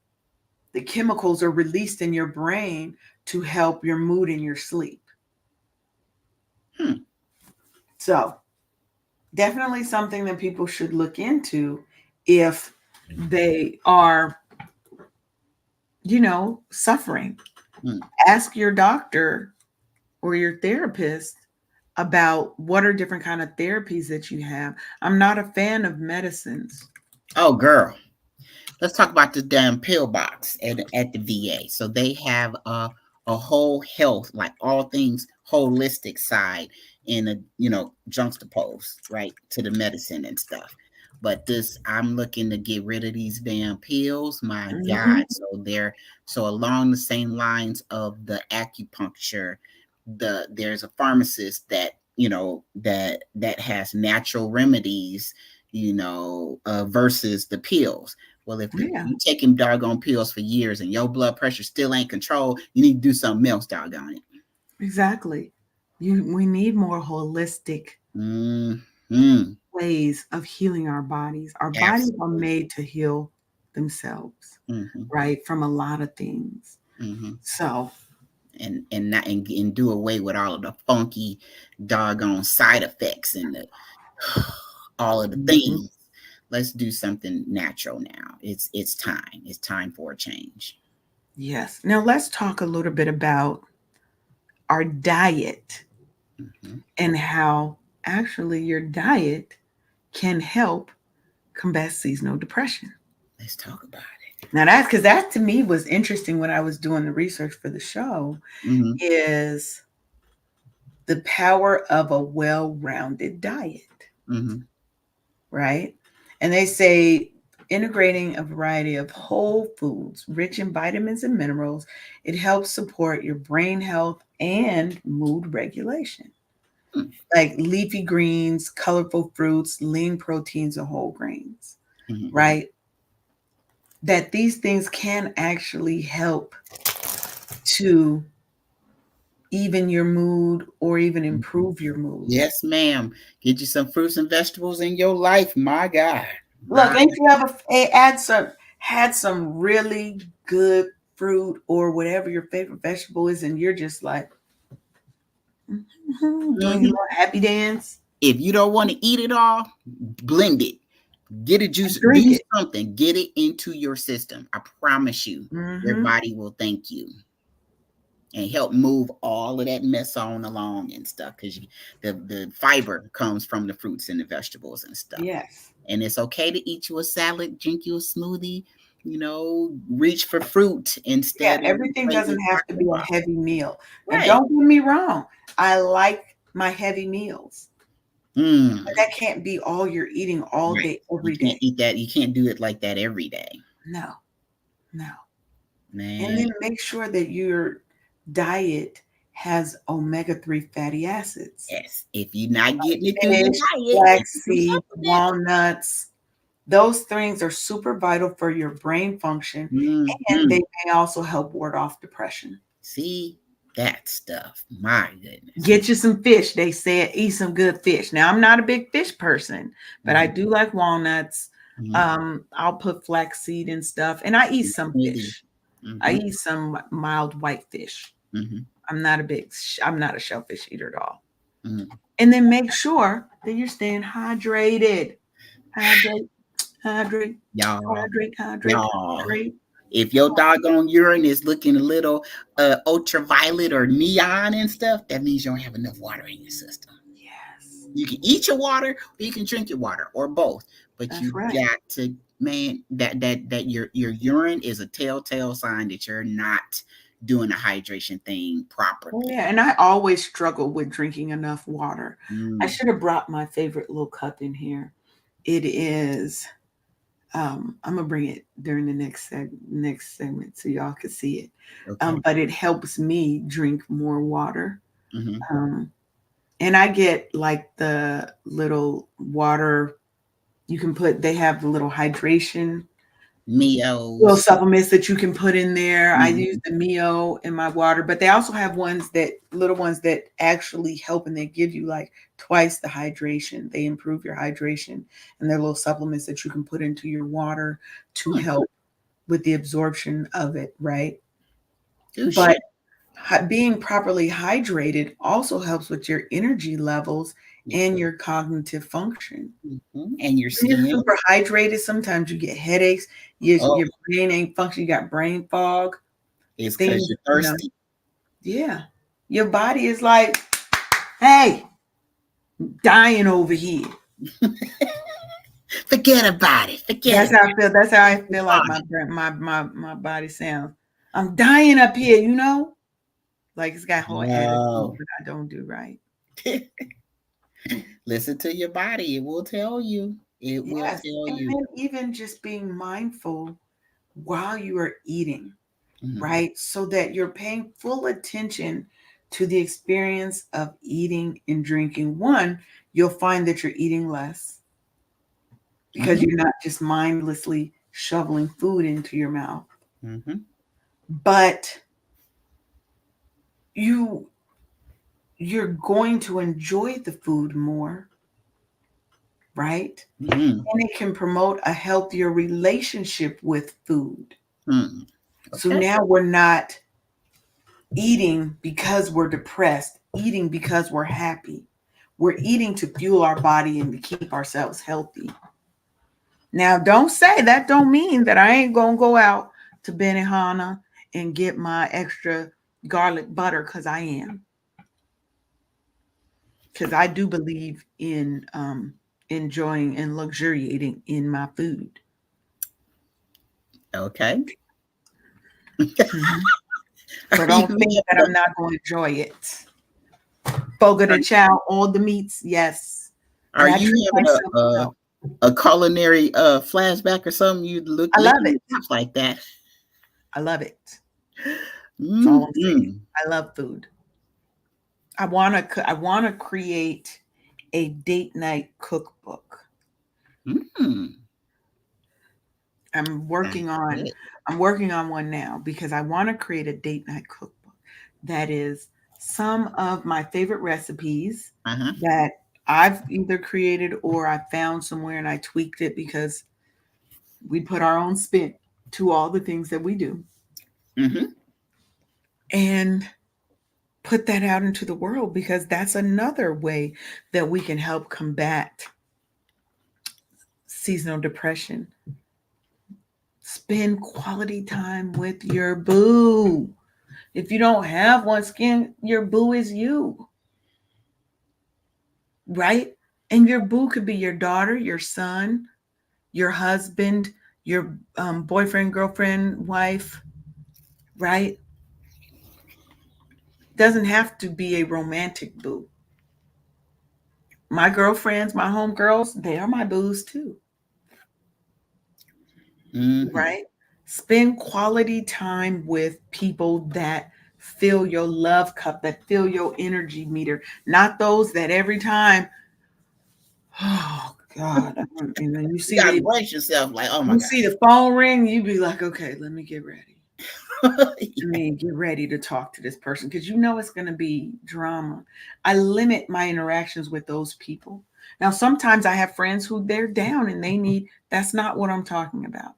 the chemicals are released in your brain to help your mood and your sleep. Hmm. So, definitely something that people should look into if they are, suffering. Hmm. Ask your doctor or your therapist about what are different kind of therapies that you have. I'm not a fan of medicines. Oh, girl. Let's talk about the damn pill box at the VA. So they have a whole health, like all things holistic side in a juxtaposed right to the medicine and stuff. But this, I'm looking to get rid of these damn pills. My Mhm. God! So along the same lines of the acupuncture, there's a pharmacist that that has natural remedies, versus the pills. Well, if Yeah, you taking doggone pills for years and your blood pressure still ain't controlled, you need to do something else, doggone it. exactly. We need more holistic Mm-hmm. ways of healing our bodies. Our bodies are Absolutely. made to heal themselves, Mm-hmm. right? From a lot of things. Mm-hmm. So, And not and do away with all of the funky doggone side effects and the all of the mhm, things. Let's do something natural now. It's time. It's time for a change. yes. Now let's talk a little bit about our diet Mm-hmm. and how actually your diet can help combat seasonal depression. Let's talk about Now that's because that to me was interesting when I was doing the research for the show it. Mm-hmm. is the power of a well-rounded diet, Mm-hmm. right? And they say integrating a variety of whole foods rich in vitamins and minerals, it helps support your brain health and mood regulation. Like leafy greens, colorful fruits, lean proteins, and whole grains, Mm-hmm. right? That these things can actually help to even your mood or even improve your mood. Yes, ma'am. Get you some fruits and vegetables in your life. My God. Look, My ain't you ever had some really good fruit or whatever your favorite vegetable is, and you're just like doing your Mhm. little happy dance If you don't want to eat it all, blend it. Get a and juice, drink do it. something, get it into your system. I promise you, your Hmm. body will thank you and help move all of that mess on along and stuff because the fiber comes from the fruits and the vegetables and stuff. Yes. And it's okay to eat you a salad, drink you a smoothie, reach for fruit Yeah, instead of everything drinking doesn't have to be chocolate bar. a heavy meal. And Right. don't get me wrong, I like my heavy meals, but Mm, that can't be all you're eating all right. day, You every can't day. eat that. You can't do it like that every day. No, no. And Man, then make sure that your diet has omega-3 fatty acids. yes. If you're not getting it through your Fish, diet, get you some flaxseed, supplements. walnuts, those things are super vital for your brain function, and Mm-hmm. they may also help ward off depression. See that stuff. My goodness. Get you some fish. They said eat some good fish. Now, I'm not a big fish person, but I Mm-hmm. do like walnuts. Mm-hmm. I'll put flaxseed and stuff, and I eat some Smoothie. fish. I Mm-hmm. eat some mild white fish. Mm-hmm. I'm not a shellfish eater at all. Mm-hmm. And then make sure that you're staying hydrated. Hydrate, hydrate, Y'all, hydrate, hydrate, y'all. hydrate. If your doggone urine is looking a little ultraviolet or neon and stuff, that means you don't have enough water in your system. Yes, You can eat your water or you can drink your water or both. But that's you right. got to, man, that your urine is a telltale sign that you're not doing the hydration thing Oh, properly. yeah, and I always struggle with drinking enough water. I Mm, should have brought my favorite little cup in here. It is. I'm gonna bring it during the next segment so y'all can see it. okay. But it helps me drink more water. Mm-hmm. Um, and I get like the little water you can put. They have the little hydration little Meals. supplements that you can put in there. I use Mm-hmm. the Mio in my water, but they also have little ones that actually help and they give you like twice the hydration. They improve your hydration and they're little supplements that you can put into your water to Hmm. help with the absorption of it, right? Good But shit. being properly hydrated also helps with your energy levels and your cognitive function. Mm-hmm. And your When you're skin. super hydrated, sometimes you get headaches. Oh, Your brain ain't functioning. You got brain fog. it's because Things, you're you know, thirsty. yeah. Your body is like, hey, dying over here. Forget about it. Forget That's it. how I feel. That's how I Move feel like on. my body sounds. I'm dying up here, you know? Like it's got whole attitude, No. but I don't do right. Listen to your body. It will tell you. It will Yes. tell And you. then even just being mindful while you are eating, Mhm. right? So that you're paying full attention to the experience of eating and drinking. One, you'll find that you're eating less because Mhm. you're not just mindlessly shoveling food into your mouth, Mhm. but you you're going to enjoy the food more, right? Mhm. And it can promote a healthier relationship with food. Mhm. So Okay. now we're not eating because we're depressed, eating because we're happy. We're eating to fuel our body and to keep ourselves healthy. Now, don't mean that I ain't gonna go out to Benihana and get my extra garlic butter because I am. Because I do believe in enjoying and luxuriating in my food. Okay. Mhm. So Are you don't think mad? that I'm not going to enjoy it. Fogo de chao, all the meats, yes. And Are I you treat having myself well. a culinary flashback or something? You look I love licking it. your lips like that. I love it. That's all I'm saying. Mm-hmm. I love food. I wanna create a date night cookbook. Mm-hmm. I'm That's working on it. I'm working on one now because I want to create a date night cookbook that is some of my favorite recipes Uh-huh. that I've either created or I found somewhere and I tweaked it because we put our own spin to all the things that we do Mm-hmm. and put that out into the world because that's another way that we can help combat seasonal depression. Spend quality time with your boo. If you don't have one, skin, your boo is you, right? And your boo could be your daughter, your son, your husband, your boyfriend, girlfriend, wife, right? Doesn't have to be a romantic boo. My girlfriends, my homegirls, they are my boos too, Mm-hmm. right? Spend quality time with people that fill your love cup, that fill your energy meter, not those that every time, oh God, and then You gotta brace yourself like, oh my you God. see the phone ring, you be like, okay, let me get ready. Let Yeah. me get ready to talk to this person because you know it's going to be drama. I limit my interactions with those people. Now, sometimes I have friends who they're down and they need, that's not what I'm talking about.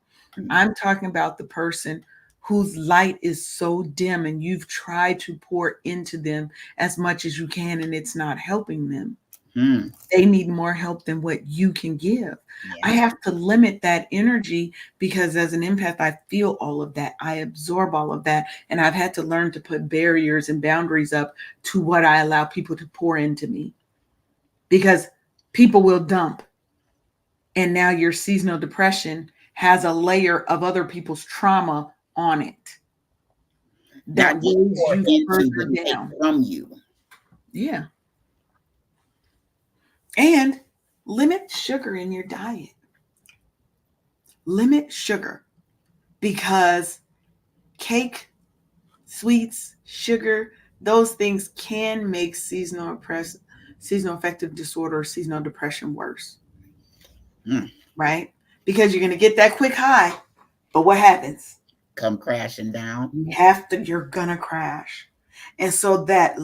I'm talking about the person whose light is so dim and you've tried to pour into them as much as you can and it's not helping them. Mm. They need more help than what you can give. I Yeah. have to limit that energy because as an empath, I feel all of that. I absorb all of that. And I've had to learn to put barriers and boundaries up to what I allow people to pour into me because people will dump. And now your seasonal depression has a layer of other people's trauma on it that Not just weighs pour you into, but further take down. from you. Yeah. And limit sugar in your diet. Limit sugar because cake, sweets, sugar, those things can make seasonal affective disorder or seasonal depression worse, Mm. right? Because you're going to get that quick high, but what happens? Come crashing down. You're going to crash. And so that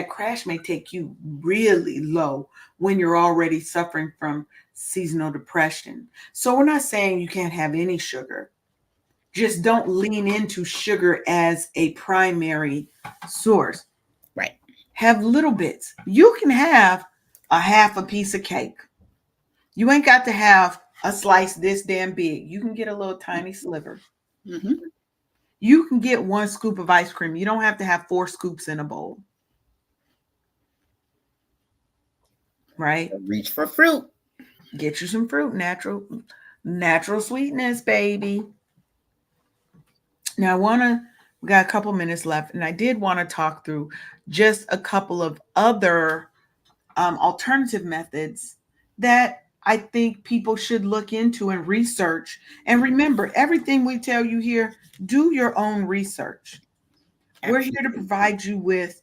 crash may take you really low when you're already suffering from seasonal depression. So we're not saying you can't have any sugar. Just don't lean into sugar as a primary source. Right. Have little bits. You can have a half a piece of cake. You ain't got to have a slice this damn big. You can get a little tiny sliver. Mm-hmm. You can get one scoop of ice cream. You don't have to have 4 scoops in a bowl, right? Reach for fruit. Get you some fruit, natural sweetness, baby. Now we got a couple minutes left, and I did want to talk through just a couple of other alternative methods that I think people should look into and research. And remember, everything we tell you here, do your own research. We're here to Absolutely. provide you with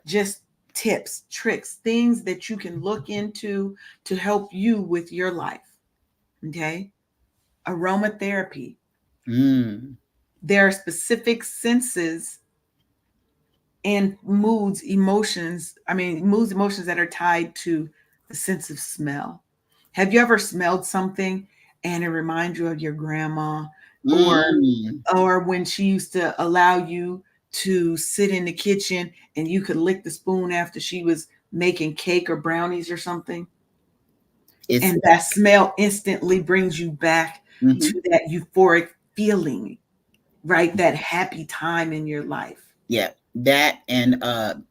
just tips, tricks, things that you can look into to help you with your life. Okay. Aromatherapy. Mm. There are specific senses and moods, emotions that are tied to the sense of smell. Have you ever smelled something and it reminds you of your grandma or Mm. when she used to allow you to sit in the kitchen and you could lick the spoon after she was making cake or brownies or something? It's And that smell instantly brings you back mm-hmm. to that euphoric feeling, right? That happy time in your life. Yeah. That and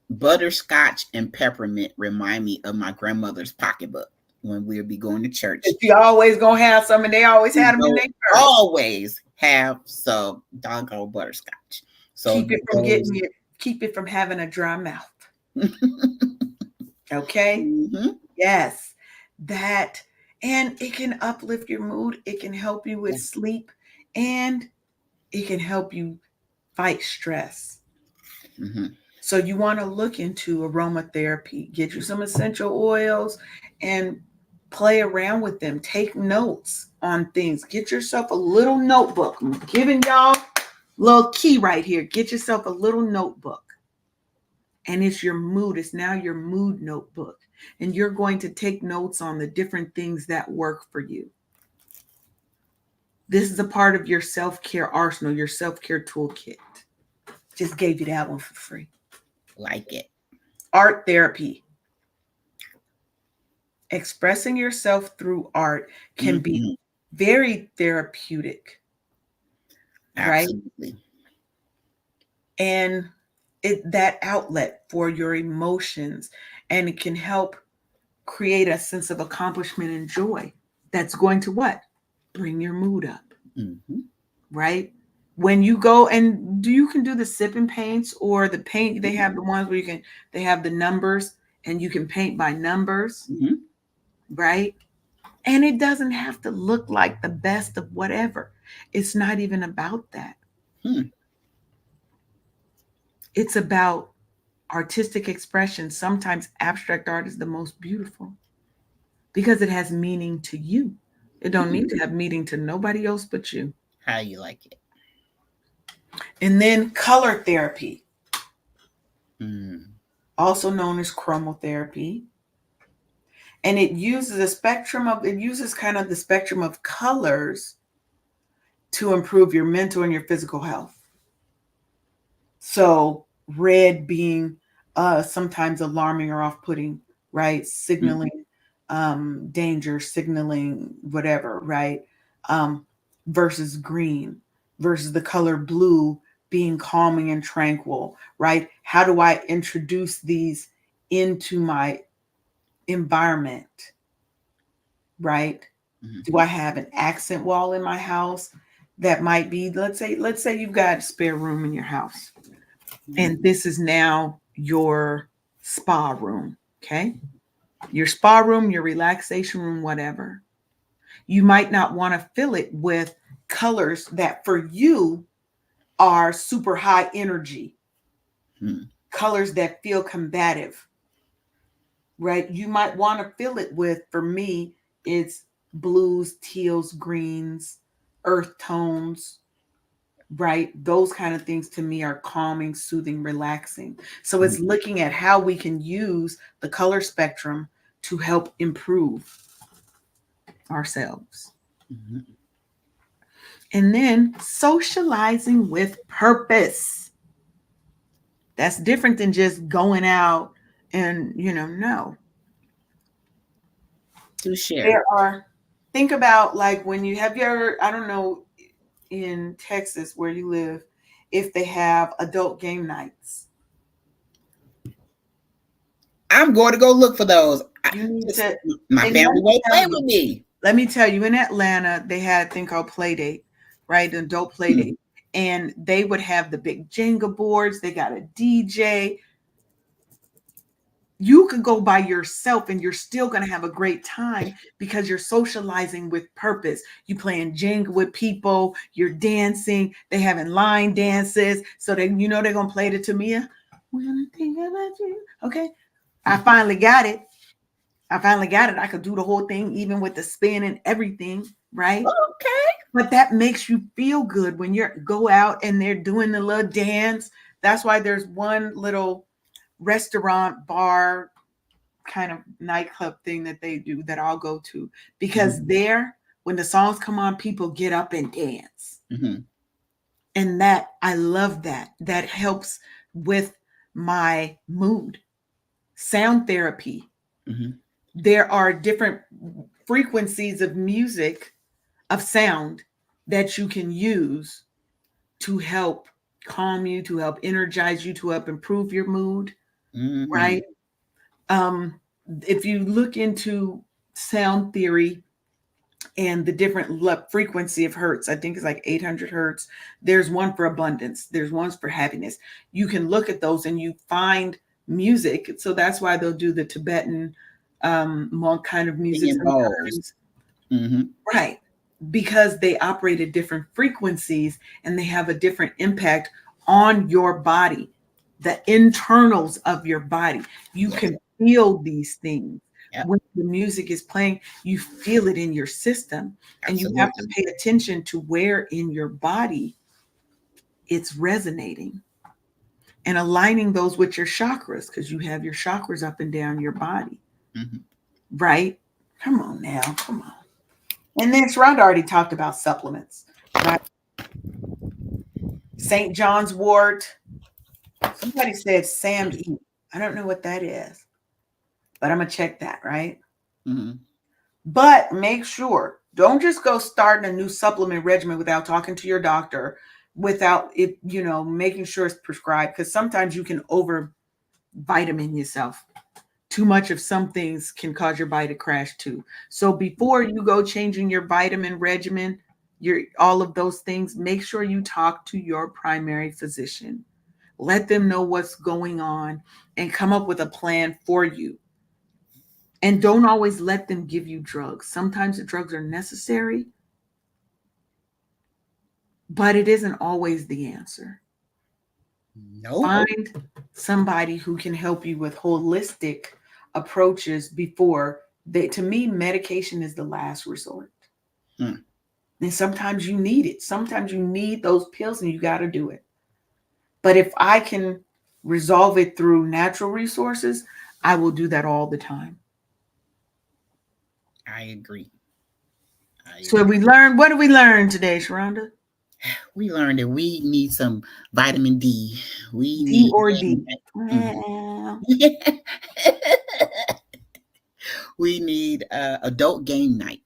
butterscotch and peppermint remind me of my grandmother's pocketbook when we'll be going to church. You always gonna have some, and they always We had them in their don't purse. always have some doggone butterscotch. So Keep it from those getting you. Keep it from having a dry mouth. Okay. Mm-hmm. Yes. That, and it can uplift your mood. It can help you with Yeah. sleep, and it can help you fight stress. Mm-hmm. So you want to look into aromatherapy, get you some essential oils and play around with them. Take notes on things. Get yourself a little notebook. I'm giving y'all a little key right here. Get yourself a little notebook. And it's your mood. It's now your mood notebook. And you're going to take notes on the different things that work for you. This is a part of your self-care arsenal, your self-care toolkit. Just gave you that one for free. Like it. Art therapy. Expressing yourself through art can be Mm-hmm. very therapeutic, right? Absolutely. And that outlet for your emotions, and it can help create a sense of accomplishment and joy that's going to what? Bring your mood up, Mm-hmm. right? When you go and you can do the sipping paints or the paint, they have the ones where they have the numbers and you can paint by numbers, Mm-hmm. right? And it doesn't have to look like the best of whatever. It's not even about that. Hmm. It's about artistic expression. Sometimes abstract art is the most beautiful because it has meaning to you. It don't need to Hmm. have meaning to nobody else but you. How you like it? And then color therapy, Mm. also known as chromotherapy, and it uses kind of the spectrum of colors to improve your mental and your physical health. So red being sometimes alarming or off-putting, right? Mm. Signaling danger, signaling whatever, right? Um, versus green, versus the color blue being calming and tranquil, right? How do I introduce these into my environment, right? Do Mm-hmm. I have an accent wall in my house that might be, let's say you've got a spare room in your house and this is now your spa room, okay? Your spa room, your relaxation room, whatever. You might not want to fill it with colors that for you are super high energy, Mm-hmm. colors that feel combative, right? You might want to fill it with, for me, it's blues, teals, greens, earth tones, right? Those kind of things to me are calming, soothing, relaxing. So it's looking at how we can use the color spectrum to help improve ourselves. Mm-hmm. And then socializing with purpose. That's different than just going out and, no. To share. There are, think about like when you ever, I don't know, in Texas where you live, if they have adult game nights. I'm going to go look for those. You need Just, to, my and let family me won't tell play you, with me. in Atlanta, they had a thing called Play Date, right? An adult play Hmm. date. And they would have the big Jenga boards, they got a DJ. You could go by yourself and you're still going to have a great time because you're socializing with purpose. You playing Jenga with people, you're dancing, they having line dances. So they're going to play the Tamia. When I think about you. Okay. I finally got it. I could do the whole thing, even with the spin and everything, right? Okay. But that makes you feel good when you go out and they're doing the little dance. That's why there's one little restaurant, bar, kind of nightclub thing that they do that I'll go to because Mm-hmm. there, when the songs come on, people get up and dance. Mm-hmm. And that, I love that. That helps with my mood. Sound therapy. Mm-hmm. There are different frequencies of music, of sound that you can use to help calm you, to help energize you, to help improve your mood, Mm-hmm. right? Um, if you look into sound theory and the different frequency of hertz, I think it's like 800 hertz. There's one for abundance, there's ones for happiness. You can look at those and you find music. So that's why they'll do the Tibetan monk kind of music Singing bowls. sometimes. Mm-hmm. Right. Because they operate at different frequencies and they have a different impact on your body, the internals of your body. You Yes. can feel these things. Yep. When the music is playing, you feel it in your system, and you have to Absolutely. pay attention to where in your body it's resonating and aligning those with your chakras because you have your chakras up and down your body, Mm-hmm. right? Come on now, come on. And then Sharonda already talked about supplements, right? St. John's wort. Somebody said Sam E. I don't know what that is, but I'm gonna check that, right? Mm-hmm. But make sure, don't just go starting a new supplement regimen without talking to your doctor, without it, making sure it's prescribed. Because sometimes you can over vitamin yourself. Too much of some things can cause your body to crash too. So before you go changing your vitamin regimen, your all of those things, make sure you talk to your primary physician. Let them know what's going on and come up with a plan for you. And don't always let them give you drugs. Sometimes the drugs are necessary, but it isn't always the answer. Nope. Find somebody who can help you with holistic approaches before they, to me, medication is the last resort. Hmm. And sometimes you need it. Sometimes you need those pills and you got to do it. But if I can resolve it through natural resources, I will do that all the time. I agree. I So agree. we learned, what did we learn today, Sharonda? We learned that we need some vitamin D. We D need or D? Mhm. Well, We need adult game night.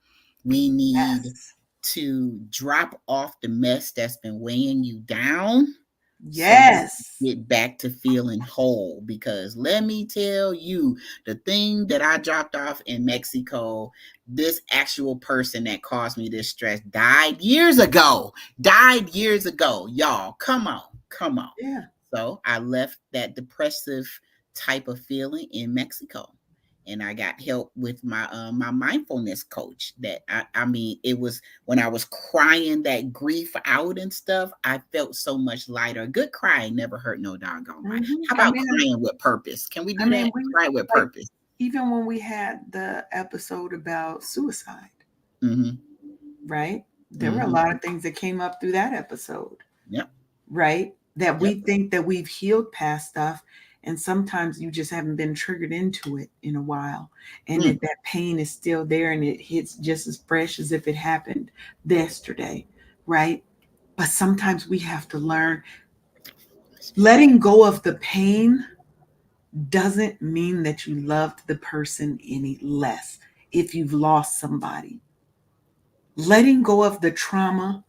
We need yes. to drop off the mess that's been weighing you down so you Yes. get back to feeling whole. Because let me tell you, the thing that I dropped off in Mexico, this actual person that caused me this stress died years ago. Died years ago. Y'all, come on. Come on. Yeah. So I left that depressive type of feeling in Mexico. And I got help with my mindfulness coach. That I mean, it was when I was crying that grief out and stuff, I felt so much lighter. A good cry never hurt no doggone body. How I about mean, crying with purpose? Can we I do mean, that? we Cry with like purpose. even when we had the episode about suicide, Mm-hmm. right? There were a Mm-hmm. lot of things that came up through that episode, Yep. right? That Yep. we think that we've healed past stuff, and sometimes you just haven't been triggered into it in a while, and Mm. that pain is still there, and it hits just as fresh as if it happened yesterday, right? But sometimes we have to learn letting go of the pain doesn't mean that you loved the person any less if you've lost somebody. Letting go of the trauma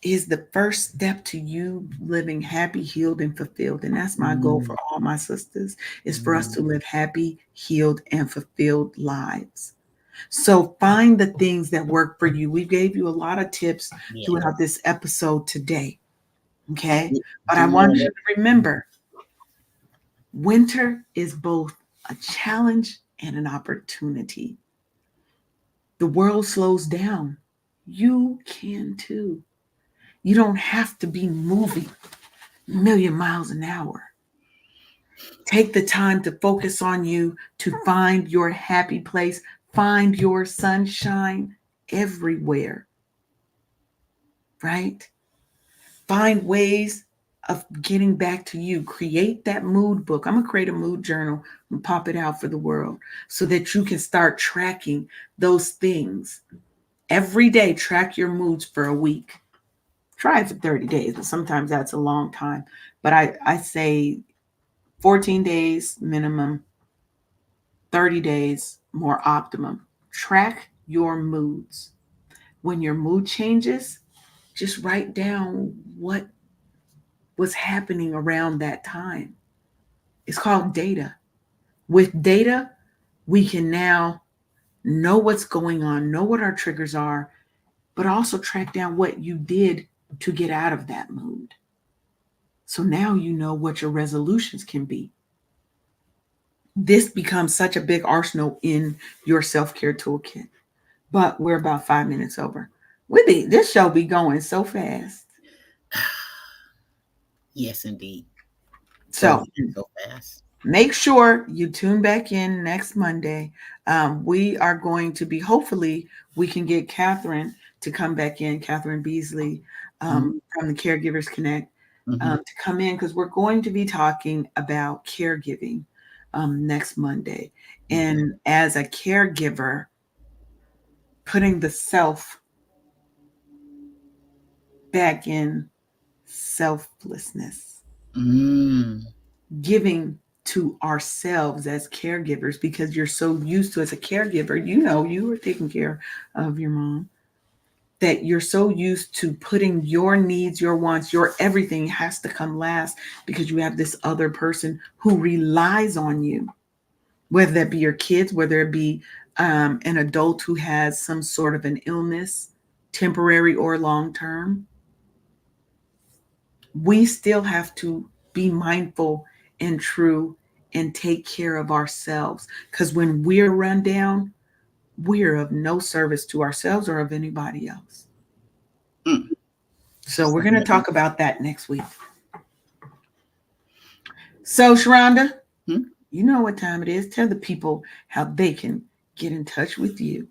is the first step to you living happy, healed, and fulfilled. And that's my goal Mm. for all my sisters, is for us Mm. to live happy, healed, and fulfilled lives. So find the things that work for you. We gave you a lot of tips Yeah. throughout this episode today. Okay. But Do I more want of you that. to remember winter is both a challenge and an opportunity. The world slows down. You can too. You don't have to be moving a million miles an hour. Take the time to focus on you, to find your happy place, find your sunshine everywhere, right? Find ways of getting back to you. Create that mood book. I'm going to create a mood journal and pop it out for the world so that you can start tracking those things. Every day, track your moods for a week. Try it for 30 days, but sometimes that's a long time. But I say 14 days minimum, 30 days more optimum. Track your moods. When your mood changes, just write down what was happening around that time. It's called data. With data, we can now know what's going on, know what our triggers are, but also track down what you did to get out of that mood. So now you know what your resolutions can be. This becomes such a big arsenal in your self-care toolkit. But we're about 5 minutes over. This show be going so fast. Yes, indeed. So So fast. make sure you tune back in next Monday. We are going to be, hopefully, we can get Catherine to come back in, Catherine Beasley from the Caregivers Connect, to come in because we're going to be talking about caregiving next Monday. And as a caregiver, putting the self back in selflessness, giving to ourselves as caregivers because you're so used to, as a caregiver, you were taking care of your mom, that you're so used to putting your needs, your wants, your everything has to come last because you have this other person who relies on you, whether that be your kids, whether it be an adult who has some sort of an illness, temporary or long term. We still have to be mindful and true and take care of ourselves, because when we're run down, we're of no service to ourselves or of anybody else. So we're going to talk about that next week. So Sharonda, you know what time it is. Tell the people how they can get in touch with you.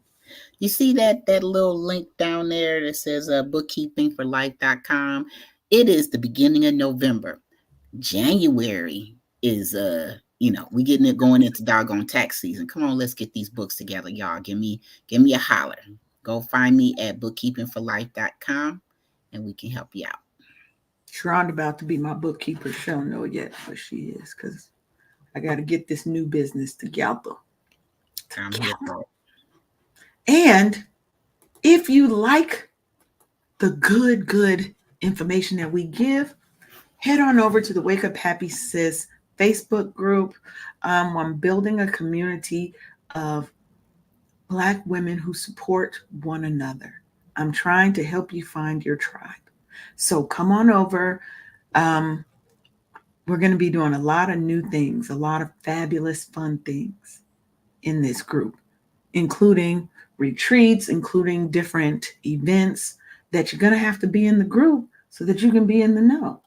You see that little link down there that says bookkeepingforlife.com? It is the beginning of November. January is we getting it going into doggone tax season. Come on, let's get these books together, y'all. Give me a holler. Go find me at bookkeepingforlife.com and we can help you out. Sharonda about to be my bookkeeper. She don't know yet, but she is, because I got to get this new business together. I'm here for it. And if you like the good information that we give, head on over to the Wake Up Happy Sis Facebook group. I'm building a community of Black women who support one another. I'm trying to help you find your tribe. So come on over. Um, we're going to be doing a lot of new things, a lot of fabulous, fun things in this group, including retreats, including different events that you're going to have to be in the group so that you can be in the know.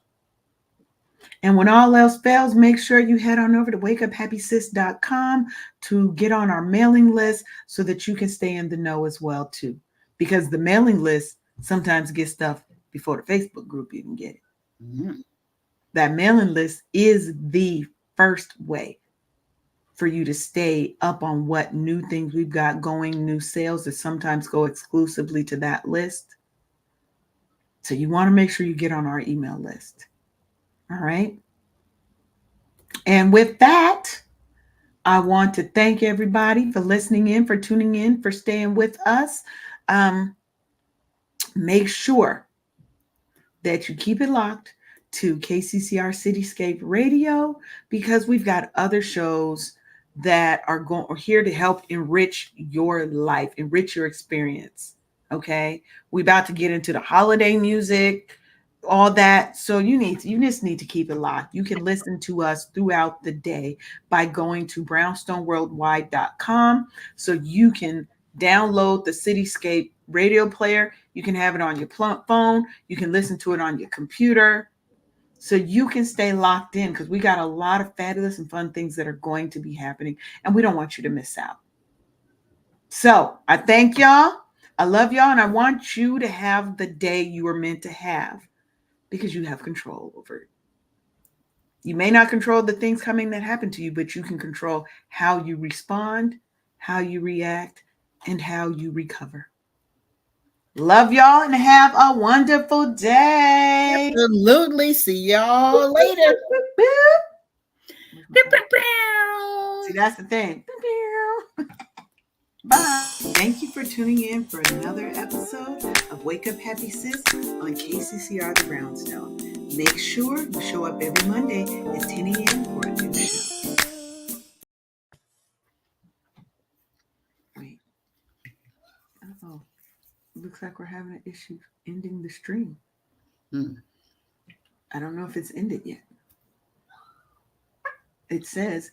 And when all else fails, make sure you head on over to wakeuphappysis.com to get on our mailing list so that you can stay in the know as well too. Because the mailing list sometimes gets stuff before the Facebook group even get it. That mailing list is the first way for you to stay up on what new things we've got going, new sales that sometimes go exclusively to that list. So you want to make sure you get on our email list. All right. And with that, I want to thank everybody for listening in, for tuning in, for staying with us. Make sure that you keep it locked to KCCR Cityscape Radio, because we've got other shows that are here to help enrich your life, enrich your experience. Okay, we about to get into the holiday music, all that. So you just need to keep it locked. You can listen to us throughout the day by going to brownstoneworldwide.com, so you can download the Cityscape radio player. You can have it on your phone. You can listen to it on your computer, so you can stay locked in, because we got a lot of fabulous and fun things that are going to be happening, and we don't want you to miss out. So I thank y'all. I love y'all, and I want you to have the day you were meant to have, because you have control over it. You may not control the things coming that happen to you, but you can control how you respond, how you react, and how you recover. Love y'all and have a wonderful day. Absolutely. See y'all later. See, that's the thing. Bye. Thank you for tuning in for another episode of Wake Up Happy Sis on KCCR The Brownstone. Make sure you show up every Monday at 10 a.m. for a new show. Wait. Oh, looks like we're having an issue ending the stream. I don't know if it's ended yet. It says